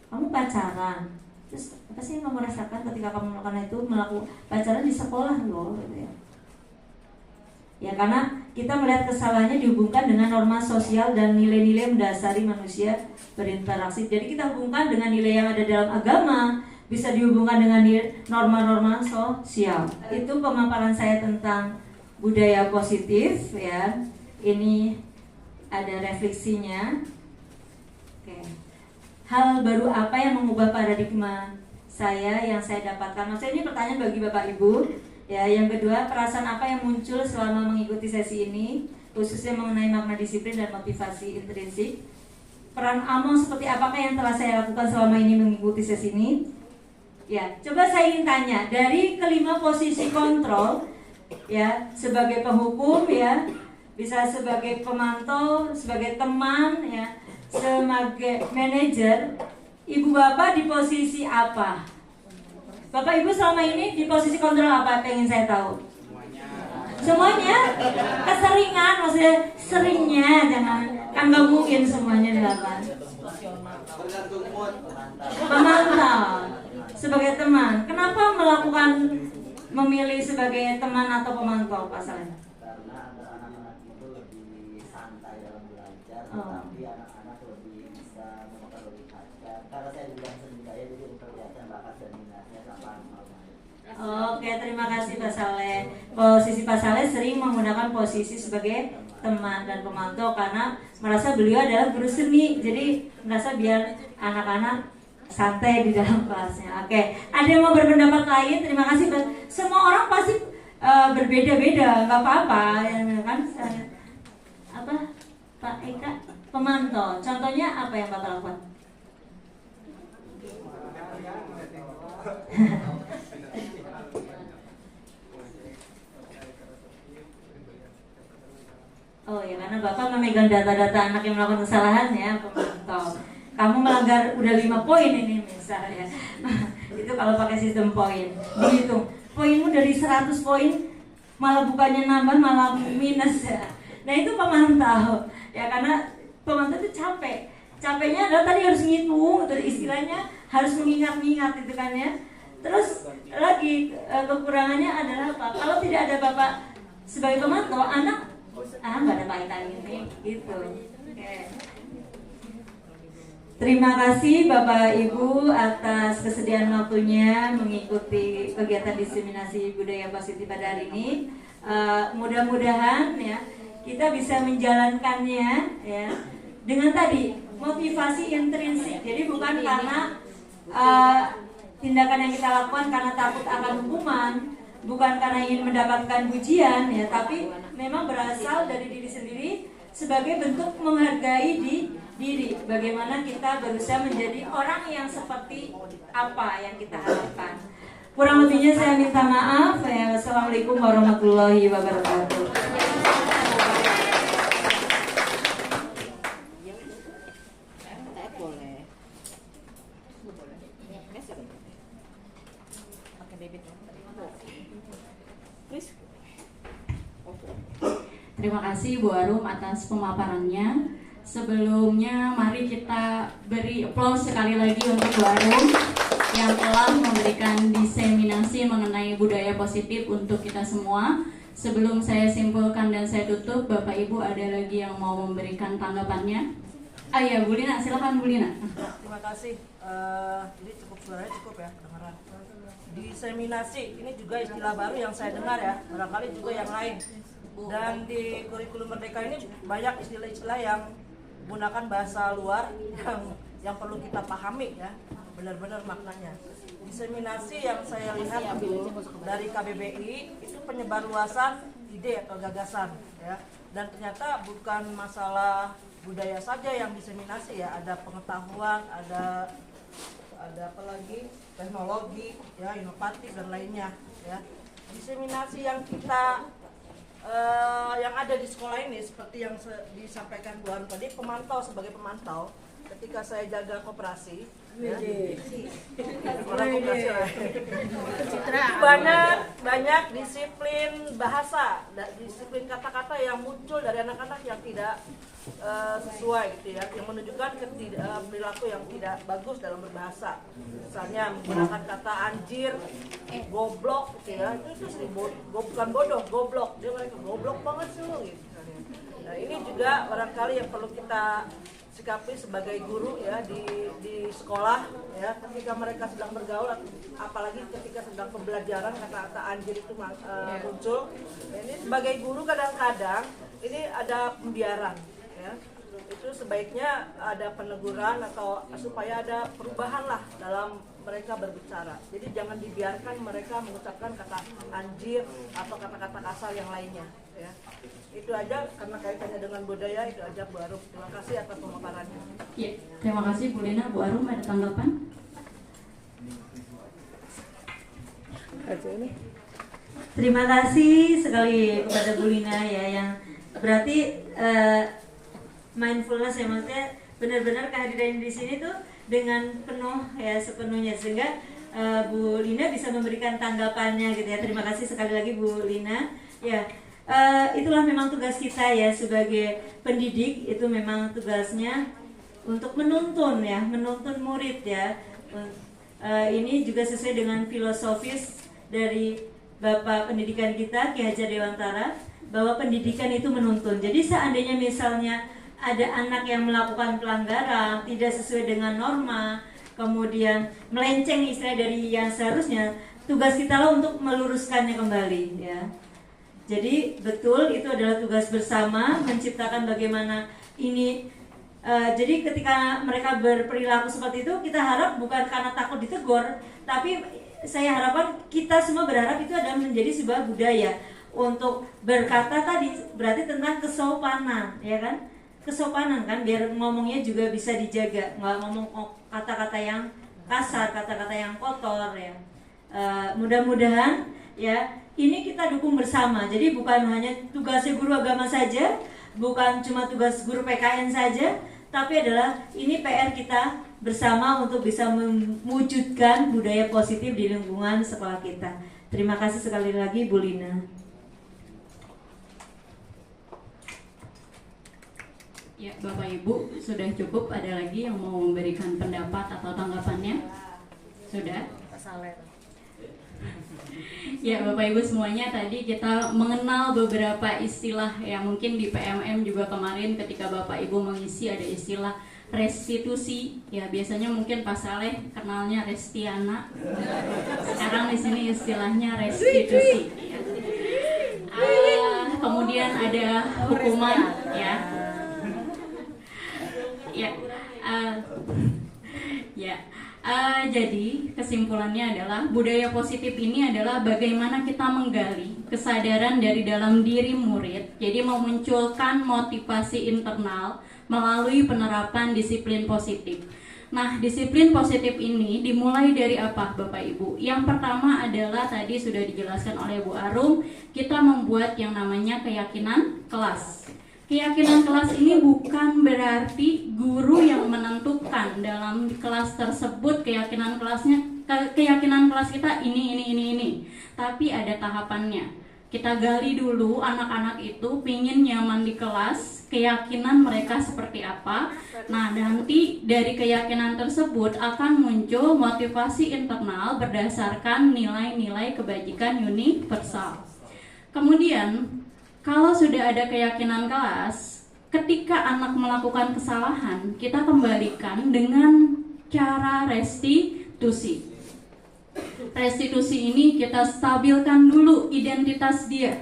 Kamu pacaran. Terus apa sih yang kamu rasakan ketika kamu melakukan itu? Melakukan pacaran di sekolah loh, gitu ya. Ya, karena kita melihat kesalahannya dihubungkan dengan norma sosial dan nilai-nilai mendasari manusia berinteraksi. Jadi kita hubungkan dengan nilai yang ada dalam agama, bisa dihubungkan dengan norma-norma sosial. Itu pemaparan saya tentang budaya positif ya. Ini ada refleksinya. Oke. Hal baru apa yang mengubah paradigma saya yang saya dapatkan? Maksudnya ini pertanyaan bagi Bapak Ibu. Ya, yang kedua, perasaan apa yang muncul selama mengikuti sesi ini, khususnya mengenai makna disiplin dan motivasi intrinsik. Peran Amo seperti apakah yang telah saya lakukan selama ini mengikuti sesi ini? Ya, coba saya ingin tanya, dari kelima posisi kontrol, ya, sebagai penghukum, ya, bisa sebagai pemantau, sebagai teman, ya, sebagai manajer, Ibu Bapak di posisi apa? Bapak Ibu selama ini di posisi kontrol apa? Pengen saya tahu. Semuanya? Keseringan, maksudnya seringnya, jangan, kan gak mungkin semuanya dilakukan. Pemantau sebagai teman. Kenapa melakukan memilih sebagai teman atau pemantau pasalnya? Karena anak-anak itu lebih santai dalam belajar, tapi anak-anak lebih bisa memperlihatkan. Karena saya juga seni saya jadi memperlihatkan bakat dan minatnya sama anak-anak. Oke, terima kasih Pak Saleh. Posisi Pak Saleh sering menggunakan posisi sebagai teman dan pemantau karena merasa beliau adalah guru seni, jadi merasa biar anak-anak santai di dalam kelasnya. Oke, ada yang mau berpendapat lain? Terima kasih. Semua orang pasti berbeda-beda, nggak apa-apa, ya kan? Apa, Pak Eka? Pemantau. Contohnya apa yang Bapak lakukan? Oh ya, karena Bapak memegang data-data anak yang melakukan kesalahan ya, pemantau. Kamu melanggar udah 5 poin ini misalnya. Itu kalau pakai sistem poin. Dihitung. Poinmu dari 100 poin malah bukannya nambah malah minus ya. Nah, itu pemantau. Ya, karena pemantau itu capek. Capeknya adalah tadi harus ngitung, istilahnya harus mengingat-ingat itu kan ya. Terus lagi kekurangannya adalah apa? Kalau tidak ada Bapak sebagai pemantau, anak nggak ada kaitan ini gitu. Oke. Terima kasih Bapak Ibu atas kesediaan waktunya mengikuti kegiatan diseminasi budaya positif pada hari ini. Mudah-mudahan ya kita bisa menjalankannya ya dengan tadi motivasi intrinsik. Jadi bukan karena tindakan yang kita lakukan karena takut akan hukuman, bukan karena ingin mendapatkan pujian ya, tapi memang berasal dari diri sendiri sebagai bentuk menghargai diri. Bagaimana kita berusaha menjadi orang yang seperti apa yang kita harapkan. Kurang lebihnya saya minta maaf ya. Wassalamualaikum warahmatullahi wabarakatuh. Terima kasih Bu Arum atas pemaparannya. Sebelumnya mari kita beri aplaus sekali lagi untuk Bu Arum yang telah memberikan diseminasi mengenai budaya positif untuk kita semua. Sebelum saya simpulkan dan saya tutup, Bapak Ibu ada lagi yang mau memberikan tanggapannya? Ya, Bu Lina, silakan Bu Lina. Terima kasih. Jadi suaranya cukup ya, kedengaran. Diseminasi ini juga istilah baru yang saya dengar ya, barangkali juga yang lain. Dan di kurikulum Merdeka ini banyak istilah-istilah yang menggunakan bahasa luar yang perlu kita pahami ya, benar-benar maknanya. Diseminasi yang saya lihat dulu dari KBBI itu penyebarluasan ide atau gagasan ya. Dan ternyata bukan masalah budaya saja yang diseminasi ya, ada pengetahuan, ada apa lagi, teknologi ya, inovatif dan lainnya ya. Diseminasi yang kita yang ada di sekolah ini seperti yang disampaikan Bu Arum tadi, pemantau sebagai pemantau ketika saya jaga koperasi ya, banyak disiplin bahasa, disiplin kata-kata yang muncul dari anak-anak yang tidak sesuai gitu ya, yang menunjukkan perilaku yang tidak bagus dalam berbahasa. Misalnya menggunakan kata anjir, goblok gitu ya, itu sering bukan bodoh, goblok, dia mereka goblok banget sih lo gitu. Nah ini juga barangkali yang perlu kita sikapi sebagai guru ya di sekolah ya, ketika mereka sedang bergaul, apalagi ketika sedang pembelajaran kata-kata anjir itu muncul. Ini sebagai guru kadang-kadang ini ada pembiaran ya, itu sebaiknya ada peneguran atau supaya ada perubahan lah dalam mereka berbicara. Jadi jangan dibiarkan mereka mengucapkan kata anjir atau kata-kata kasar yang lainnya ya. Itu aja karena kaitannya dengan budaya, itu aja Bu Arum. Terima kasih atas pemaparannya. Ya, terima kasih Bu Lina. Bu Arum ada tanggapan? Terima kasih sekali kepada Bu Lina ya, yang berarti mindfulness ya, maksudnya benar-benar kehadiran di sini tuh dengan penuh ya, sepenuhnya, sehingga Bu Lina bisa memberikan tanggapannya gitu ya. Terima kasih sekali lagi Bu Lina ya. Itulah memang tugas kita ya sebagai pendidik, itu memang tugasnya untuk menuntun ya, menuntun murid ya. Ini juga sesuai dengan filosofis dari Bapak Pendidikan kita Ki Hajar Dewantara, bahwa pendidikan itu menuntun. Jadi seandainya misalnya ada anak yang melakukan pelanggaran, tidak sesuai dengan norma, kemudian melenceng istilah dari yang seharusnya, tugas kita lah untuk meluruskannya kembali ya. Jadi betul itu adalah tugas bersama, menciptakan bagaimana ini. Jadi ketika mereka berperilaku seperti itu, kita harap bukan karena takut ditegur, tapi saya harapkan kita semua berharap itu adalah menjadi sebuah budaya. Untuk berkata tadi berarti tentang kesopanan, ya kan? Kesopanan kan, biar ngomongnya juga bisa dijaga, nggak ngomong kata-kata yang kasar, kata-kata yang kotor ya. Mudah-mudahan ya ini kita dukung bersama. Jadi bukan hanya tugasnya guru agama saja, bukan cuma tugas guru PKN saja, tapi adalah ini PR kita bersama untuk bisa mewujudkan budaya positif di lingkungan sekolah kita. Terima kasih sekali lagi Bu Lina. Ya, Bapak Ibu, sudah cukup. Ada lagi yang mau memberikan pendapat atau tanggapannya? Sudah? Ya, Bapak Ibu semuanya, tadi kita mengenal beberapa istilah yang mungkin di PMM juga kemarin ketika Bapak Ibu mengisi ada istilah restitusi. Ya, biasanya mungkin Pak Saleh kenalnya Restiana. Sekarang di sini istilahnya restitusi. Ya. Kemudian ada hukuman ya. Jadi kesimpulannya adalah budaya positif ini adalah bagaimana kita menggali kesadaran dari dalam diri murid, jadi memunculkan motivasi internal melalui penerapan disiplin positif. Nah, disiplin positif ini dimulai dari apa Bapak Ibu? Yang pertama adalah tadi sudah dijelaskan oleh Bu Arum, kita membuat yang namanya keyakinan kelas. Keyakinan kelas ini bukan berarti guru yang menentukan dalam kelas tersebut keyakinan kelasnya keyakinan kelas kita ini. Tapi ada tahapannya. Kita gali dulu anak-anak itu pingin nyaman di kelas, keyakinan mereka seperti apa. Nah, nanti dari keyakinan tersebut akan muncul motivasi internal berdasarkan nilai-nilai kebajikan universal. Kemudian, kalau sudah ada keyakinan kelas, ketika anak melakukan kesalahan, kita kembalikan dengan cara restitusi. Restitusi ini kita stabilkan dulu identitas dia.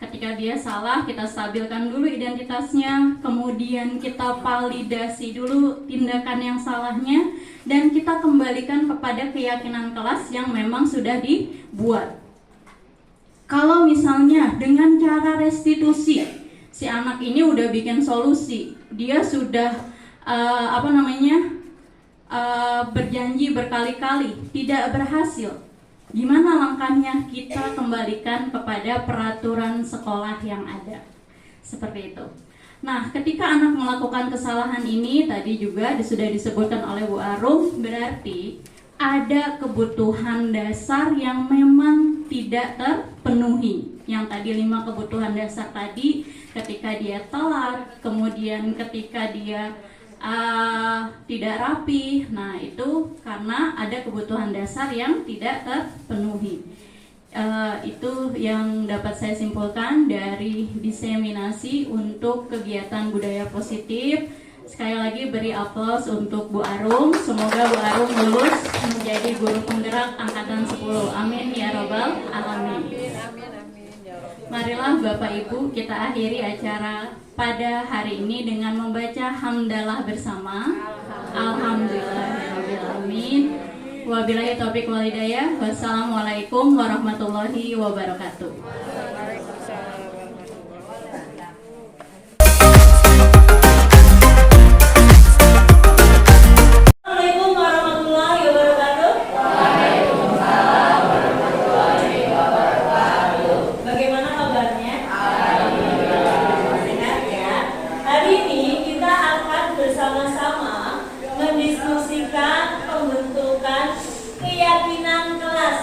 Ketika dia salah, kita stabilkan dulu identitasnya, kemudian kita validasi dulu tindakan yang salahnya, dan kita kembalikan kepada keyakinan kelas yang memang sudah dibuat. Kalau misalnya dengan cara restitusi, si anak ini udah bikin solusi, dia sudah berjanji berkali-kali tidak berhasil, gimana langkahnya? Kita kembalikan kepada peraturan sekolah yang ada, seperti itu. Nah, ketika anak melakukan kesalahan ini, tadi juga sudah disebutkan oleh Bu Arum, berarti ada kebutuhan dasar yang memang tidak terpenuhi. Yang tadi 5 kebutuhan dasar tadi, ketika dia telat, kemudian ketika dia tidak rapi, nah itu karena ada kebutuhan dasar yang tidak terpenuhi. Itu yang dapat saya simpulkan dari diseminasi untuk kegiatan budaya positif. Sekali lagi beri aplaus untuk Bu Arum. Semoga Bu Arum lulus menjadi guru penggerak angkatan 10. Amin ya robbal alamin. Marilah Bapak Ibu, kita akhiri acara pada hari ini dengan membaca hamdalah bersama. Alhamdulillahirabbil alamin. Wabillahi taufiq wal hidayah. Wassalamualaikum warahmatullahi wabarakatuh. Assalamualaikum warahmatullahi wabarakatuh. Waalaikumsalam warahmatullahi wabarakatuh. Bagaimana kabarnya? Sehat ya. Hari ini kita akan bersama-sama mendiskusikan pembentukan keyakinan kelas.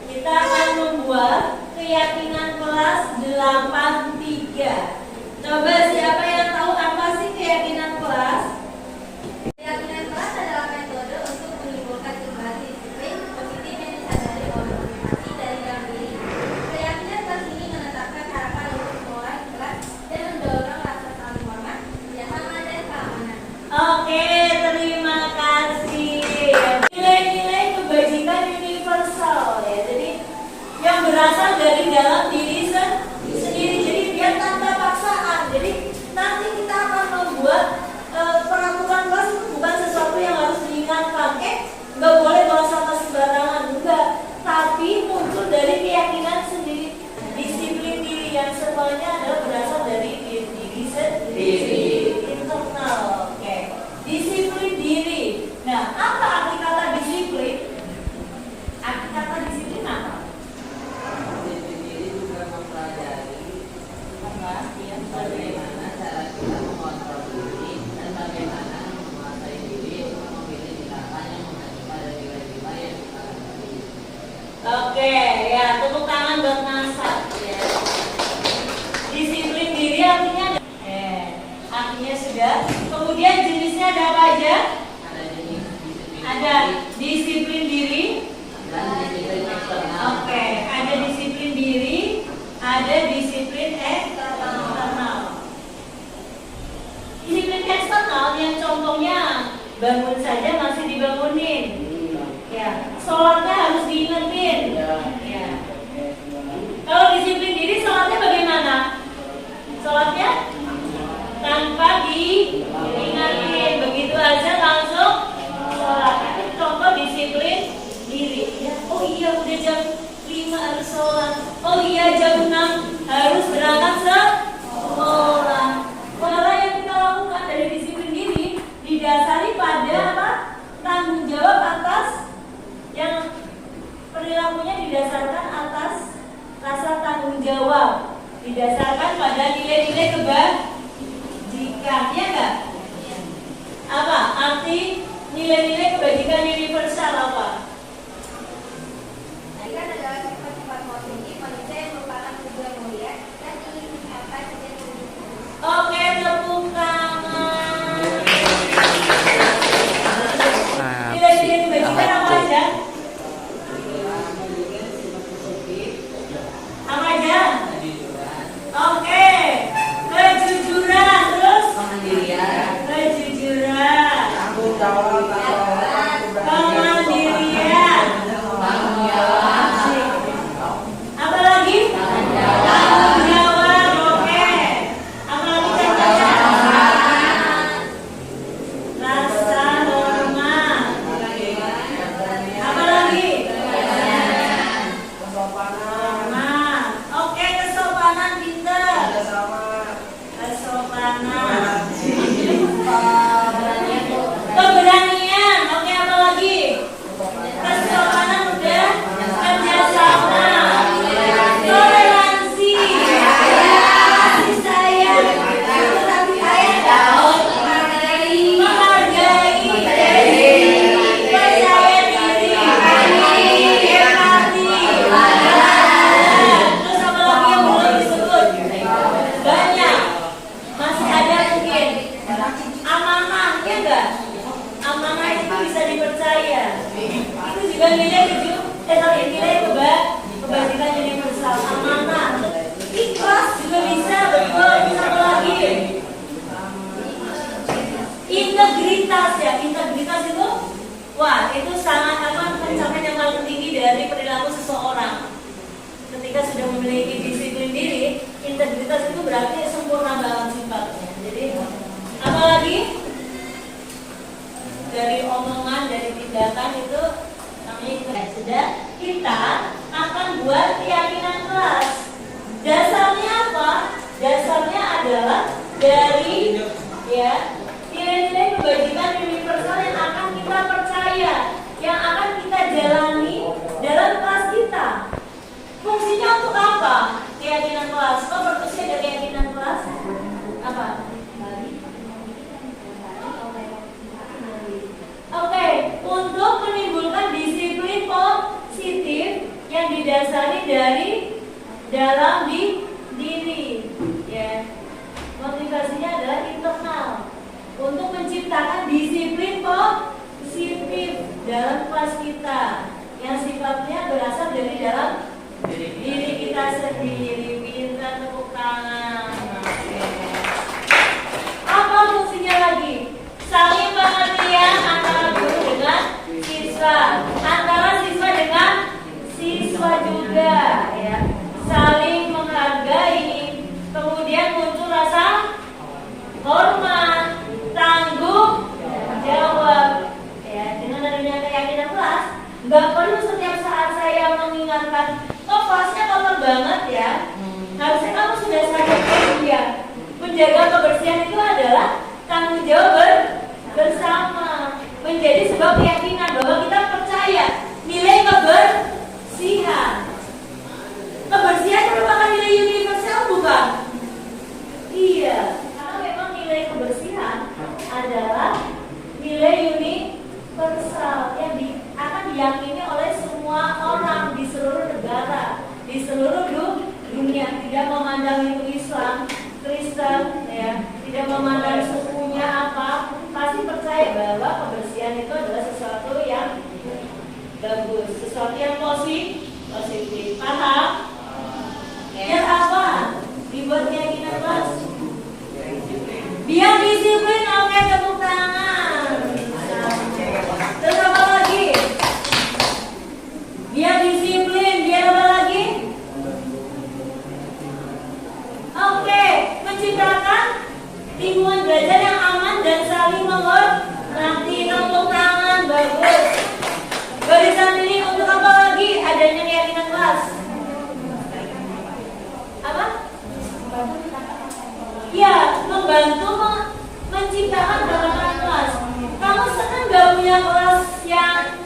Kita akan membuat keyakinan kelas 83. Coba siapa yang tahu apa sih keyakinan kelas? Keyakinan kelas adalah metode untuk menimbulkan kembali disiplin positif yang disadari oleh masing-masing dari dalam diri. Keyakinan kelas ini menetapkan harapan untuk semua orang di kelas dan mendorong rasa saling hormat, kerjasama dan keamanan. Oke, terima kasih. Nilai-nilai kebajikan universal ya. Jadi yang berasal dari dalam diri sendiri. Jadi dia tanpa paksaan. Jadi nanti kita akan membuat peraturan kelas itu bukan sesuatu yang harus diingatkan. Nggak boleh bawa sama sembarangan, enggak. Tapi muncul dari keyakinan sendiri, disiplin diri yang semuanya adalah berasal dari diri sendiri. Internal. Oke. Disiplin diri. Nah, apa arti kata disiplin? Arti kata disiplin apa? Disiplin diri juga mempelajari bagaimana cara kita mengontrol diri dan bagaimana menguasai diri untuk memilih tindakan yang mengacu pada nilai-nilai yang kita hadapi. Oke, ya tepuk tangan buat Nasar ya. Disiplin diri artinya artinya sudah. Kemudian jenisnya ada apa aja? Ada jenis disiplin Ada disiplin diri. dan disiplin eksternal. Oke, ada disiplin diri, ada disiplin eksternal. Disiplin eksternal yang contohnya bangun saja masih dibangunin. Ya, sholatnya harus diingetin. Ya. Kalau disiplin diri, sholatnya bagaimana? Sholatnya tanpa diingetin, begitu aja langsung sholat. Itu contoh disiplin diri. Ya, oh iya udah jam 5 harus sholat. Oh iya jam 6 harus berangkat sekolah. Cara yang kita lakukan dari disiplin diri didasari pada apa? Tanggung jawab atas yang perilakunya didasarkan atas rasa tanggung jawab, didasarkan pada nilai-nilai kebajikan, ya enggak? Apa arti Nilai-nilai kebajikan universal apa? Kebaikan adalah sifat-sifat positif manusia yang merupakan tujuan mulia dan ingin dicapai sejak dulu. Oke, tepuk tangan. Nilai-nilai kebajikan apa aja? Apa aja? Oke, kejujuran, terus kejujuran, kemandirian, apa lagi? Tanggung jawab, oke. Apa lagi contohnya? Rasa hormat. Apa lagi? Hormat. Oke, kesopanan pintar. Kesopanan. Keberanian. Oke, apa lagi? Kesopanan udah. Kerjasama. Toleransi. Kasih sayang. Menghargai. Percaya diri. Empati. Terus apa lagi yang belum disebut? Banyak. Masih ada mungkin. Amanah, ya enggak? Amanah itu bisa dipercaya. Itu juga nilai nilai kebajikan universal. Amanah. Ikhlas juga bisa, betul. Terus apa lagi? Integritas ya. Integritas itu, wah, itu sangat pencapaian yang paling tinggi dari perilaku seseorang. Ketika sudah memiliki disiplin diri, integritas itu berarti sempurna dalam sifatnya. Jadi, apalagi dari omongan, dari tindakan itu namanya sudah kita akan buat keyakinan kelas. Dasarnya apa? Dasarnya adalah dari ya nilai-nilai kebajikan universal yang akan kita percaya, yang akan kita jalani dalam kelas kita. Fungsinya untuk apa? Keyakinan kelas. Kok berfungsi ada keyakinan kelas? Apa? Oke, untuk menimbulkan disiplin positif yang didasari dari dalam diri, ya. Motivasinya adalah internal untuk menciptakan disiplin positif dalam kelas kita yang sifatnya berasal dari dalam diri kita sendiri. Pintar, tepuk tangan. Apa fungsinya lagi? Saling pengertian antara guru dengan siswa, antara siswa dengan siswa juga, ya. Saling menghargai, kemudian muncul rasa hormat, tanggung jawab, ya. Dengan adanya keyakinan kelas, nggak perlu setiap saat saya mengingatkan, oh kelasnya kotor banget ya. Harusnya kamu sudah sadar ya. Menjaga kebersihan itu adalah tanggung jawab bersama, menjadi sebuah keyakinan bahwa kita percaya nilai kebersihan. Kebersihan merupakan nilai universal bukan? Iya, karena memang nilai kebersihan adalah nilai universal yang akan diyakini oleh semua orang di seluruh negara, di seluruh dunia, tidak memandang itu Islam, Kristen, ya, tidak memandang sukunya apa, pasti percaya bahwa kebersihan itu adalah sesuatu yang bagus, sesuatu yang positif. Paham? Biar apa? Dibuat keyakinan kelas. Biar disiplin, oke, tepuk tangan. Terus apa lagi? Biar disiplin, biar apa lagi? Oke, menciptakan lingkungan belajar yang aman dan saling mengerti. Tepuk tangan, bagus. Barisan ini untuk apa lagi? Adanya keyakinan kelas. Apa? Ya, membantu menciptakan keberagaman kelas. Kamu senang gak punya kelas yang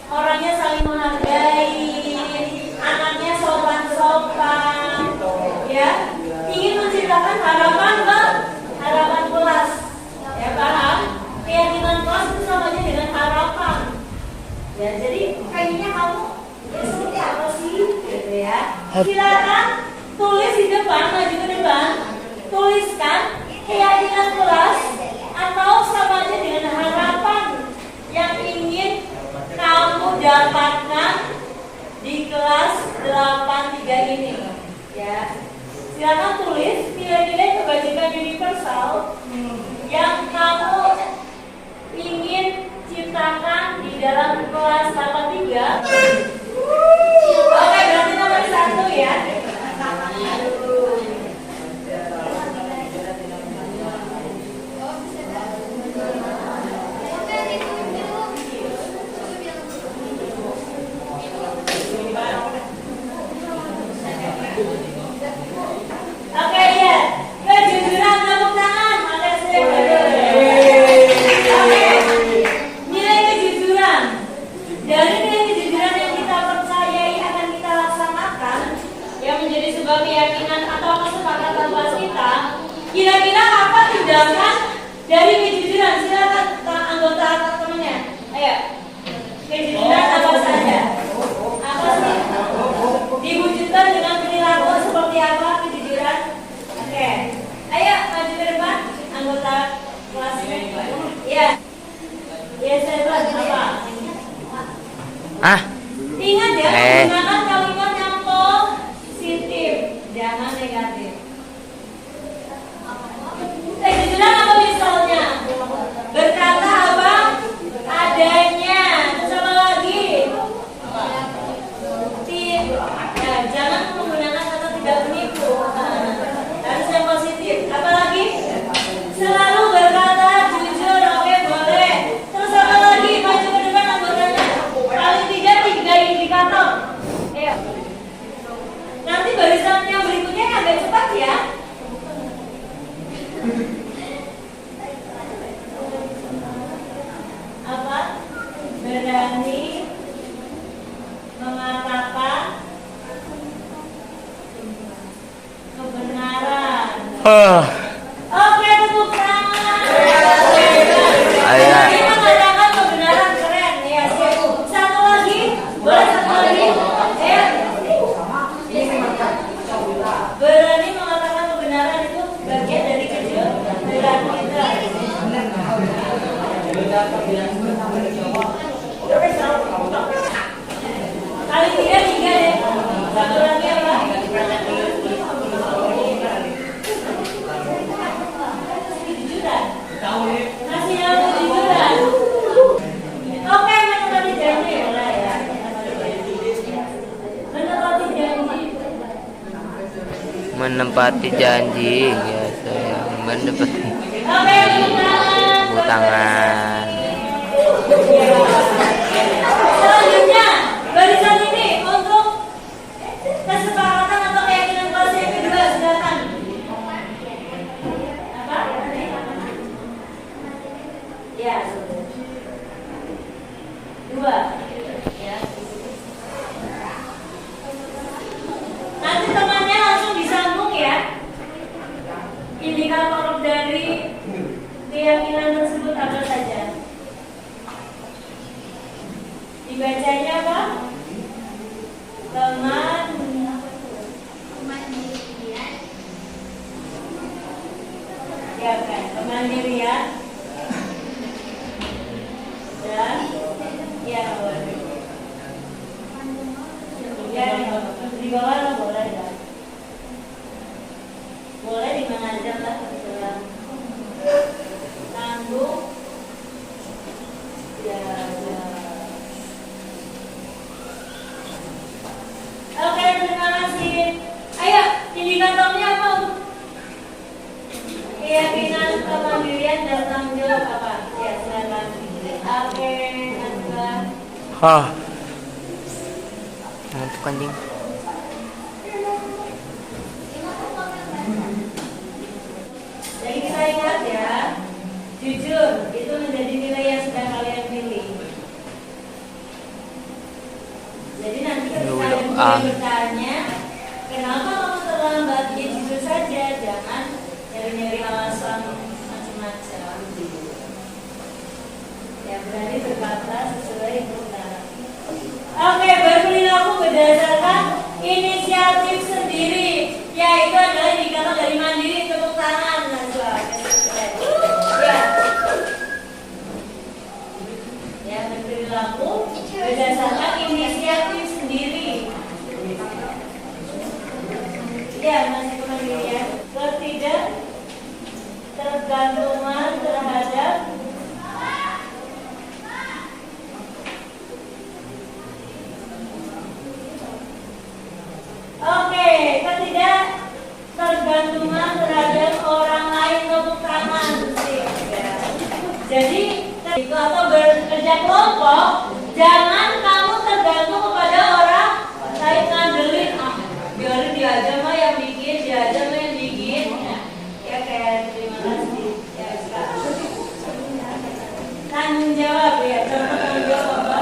orangnya saling menghargai, anaknya sopan-sopan, ya? Ingin menciptakan harapan kelas, ya paham? Keyakinan kelas itu sama aja Ya, jadi kayaknya kamu ya seperti apa sih, gitu ya. Silakan tulis di depan, maju ke depan, tuliskan keyakinan kelas atau sama aja dengan harapan yang ingin kamu dapatkan di kelas 83 ini. Ya, silakan tulis nilai-nilai kebajikan universal yang kamu ingin ciptakan di dalam kelas 83. Oke, berarti nomor 1 ya. Oke ya, kejujuran tepuk tangan. Makasih. Oke, nilai kejujuran. Dari nilai kejujuran yang kita percayai akan kita laksanakan, yang menjadi sebuah keyakinan atau kesepakatan kelas kita. Kira-kira apa tindakan dari kejujuran? Silakan anggota temennya. Ayo, kejujuran apa saja? Apa sih? Diwujudkan dengan perilaku seperti apa kejujuran? Oke, ayo maju ke depan anggota kelas ini. Ya, ya saya buat apa? Ingat ya, menggunakan kalimat yang positif, jangan negatif. Kejujuran apa misalnya? Berkata apa adanya. Terus apa lagi? Ya, jangan menggunakan kata tidak menipu. Harus yang positif. Apalagi selalu berkata jujur. Oke, boleh. Terus apa lagi? Maju ke depan anggotanya. Paling tidak 3 indikator. Ayo. Nanti barisan yang berikutnya agak cepat ya. Apa? Berani mengatakan kebenaran. Oke, tepuk tangan. Berani mengatakan kebenaran, keren ya. Satu lagi, boleh satu lagi. Berani mengatakan kebenaran itu bagian dari kejujuran kita. Kali 3 deh. Satu lagi apa? Kejujuran. Kasih yang kejujuran. Oke, menepati janji boleh ya. Menepati janji. Menempati janji, ya saya menepati. Oke, Tepuk tangan. Selanjutnya, barisan ini untuk kesepakatan atau keyakinan kelas yang kedua, silakan. Apa? Ya. 2. Ya. Nanti temannya langsung disambung ya. Indikator dari keyakinan tersebut apa saja? Dibacanya apa? Teman ya kan, kemandirian dan ya boleh. Ya di bawah lah boleh ya. Boleh di mana aja lah terserah. Tanggung ya. Oke, terima kasih. Ayo, indikatornya apa? Keyakinan, kemandirian, dan tanggung jawab apa? Ya, silakan. Oke, Nazwa. Ngantuk anjing. Jadi kita ingat ya, jujur itu menjadi nilai yang sedang kalian pilih. Jadi nanti ketika ada bertanya, kenapa kamu terlambat? Ya jujur saja, jangan nyari-nyari alasan macam-macam. Ya berani berkata sesuai kebenaran. Ya, berperilaku berdasarkan inisiatif sendiri. Ya, masih kemandirian, ketidak tergantungan terhadap ketidak tergantungan terhadap orang lain. Tepuk tangan. Jadi itu atau bekerja kelompok, jangan kamu tergantung kepada orang lain ngandelin, biarin dia aja mah yang bikin, dia aja mah yang bikin. Ya kayak terima kasih. Ya sekarang tanggung jawab ya, contoh tanggung jawab apa?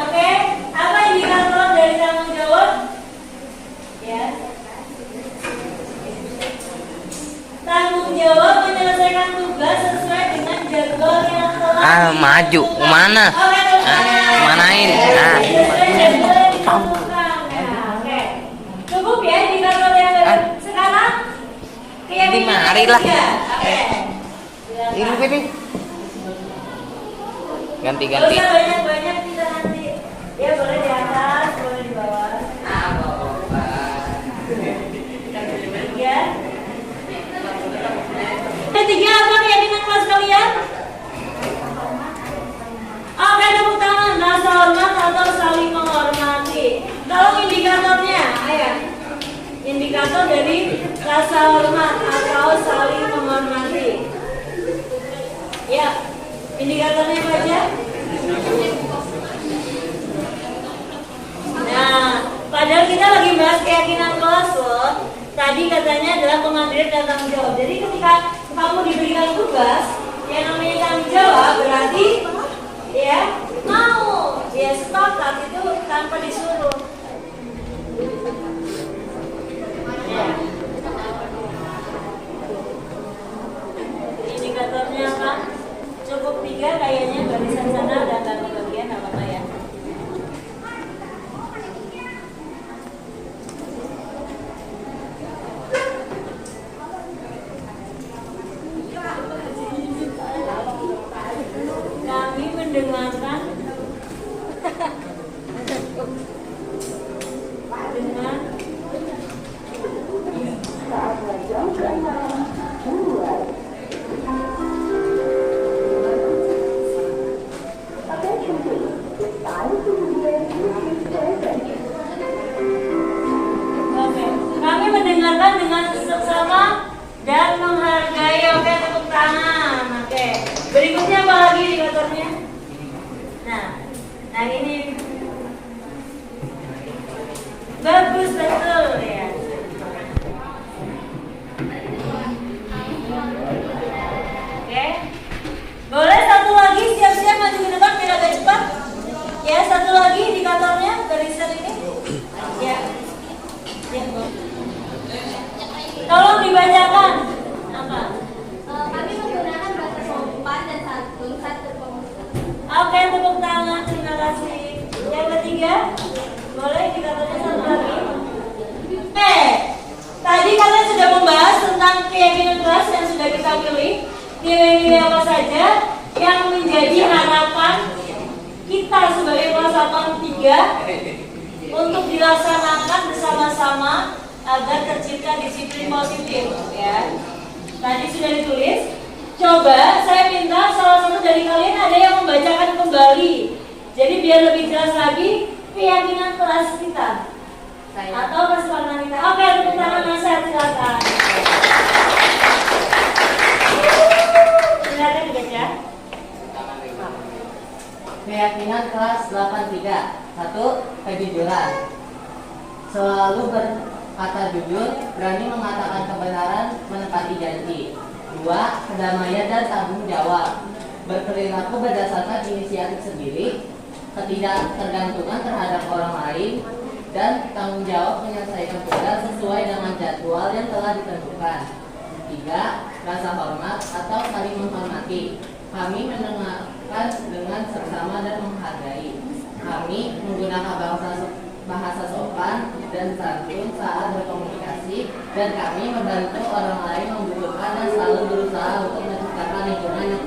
Oke, apa indikator dari tanggung jawab? Ya. Tanggung jawab menyelesaikan tugas sesuai dengan jadwal yang telah maju kemana? Manain. Oke. Cukup ya indikator yang sekarang. Marilah. Ini. Ganti-ganti. Gak usah banyak-banyak kita nanti. Ya boleh di atas, boleh di bawah. Ya. Ketiga apa keyakinan kelas kalian? Oke, tepuk tangan. Rasa hormat atau saling menghormati. Tolong indikatornya, ayo. Indikator dari rasa hormat atau saling menghormati. Ya, indikatornya apa aja? Nah, padahal kita lagi bahas keyakinan kelas loh. Tadi katanya adalah kemandirian dan tanggung jawab. Jadi ketika kamu diberikan tugas yang namanya tanggung jawab, berarti ya mau ya sepakat itu tanpa disuruh. Ya. Indikatornya apa? Cukup 3 kayaknya, barisan sana dan ganti bagian apa ya? Kami mendengarkan dengan kami mendengarkan dengan seksama dan menghargai. Oke, tepuk tangan. Oke, berikutnya apa lagi indikatornya? Nah ini bagus betul ya. Oke, boleh satu lagi, siap-siap maju ke depan biar agak cepat. Ya, satu lagi indikatornya dari set ini. Ya. Tolong dibacakan. Apa? Kami menggunakan bahasa sopan dan santun saat berkomunikasi. Oke, tepuk tangan. Terima kasih. Yang ketiga, boleh indikatornya satu lagi. Tadi kalian sudah membahas tentang keyakinan kelas yang sudah kita pilih. Nilai-nilai apa saja yang menjadi harapan kita sebagai kelas 83 untuk dilaksanakan bersama-sama agar tercipta disiplin positif ya. Tadi sudah ditulis. Coba saya minta salah satu dari kalian ada yang membacakan kembali. Jadi biar lebih jelas lagi keyakinan kelas kita atau kesepakatan kita. Oke, tepuk tangan Nasa, silakan. Silakan dibaca. Keyakinan kelas 83. 1. Kejujuran. Selalu berkata jujur, berani mengatakan kebenaran, menepati janji. 2. Kedamaian dan tanggung jawab. Berperilaku berdasarkan inisiatif sendiri, ketidaktergantungan terhadap orang lain, dan tanggung jawab menyelesaikan tugas sesuai dengan jadwal yang telah ditentukan. 3. Rasa hormat atau saling menghormati. Kami mendengarkan dengan seksama dan menghargai. Kami menggunakan bahasa sopan dan santun saat berkomunikasi, dan kami membantu orang lain membutuhkan dan selalu berusaha untuk menciptakan lingkungan yang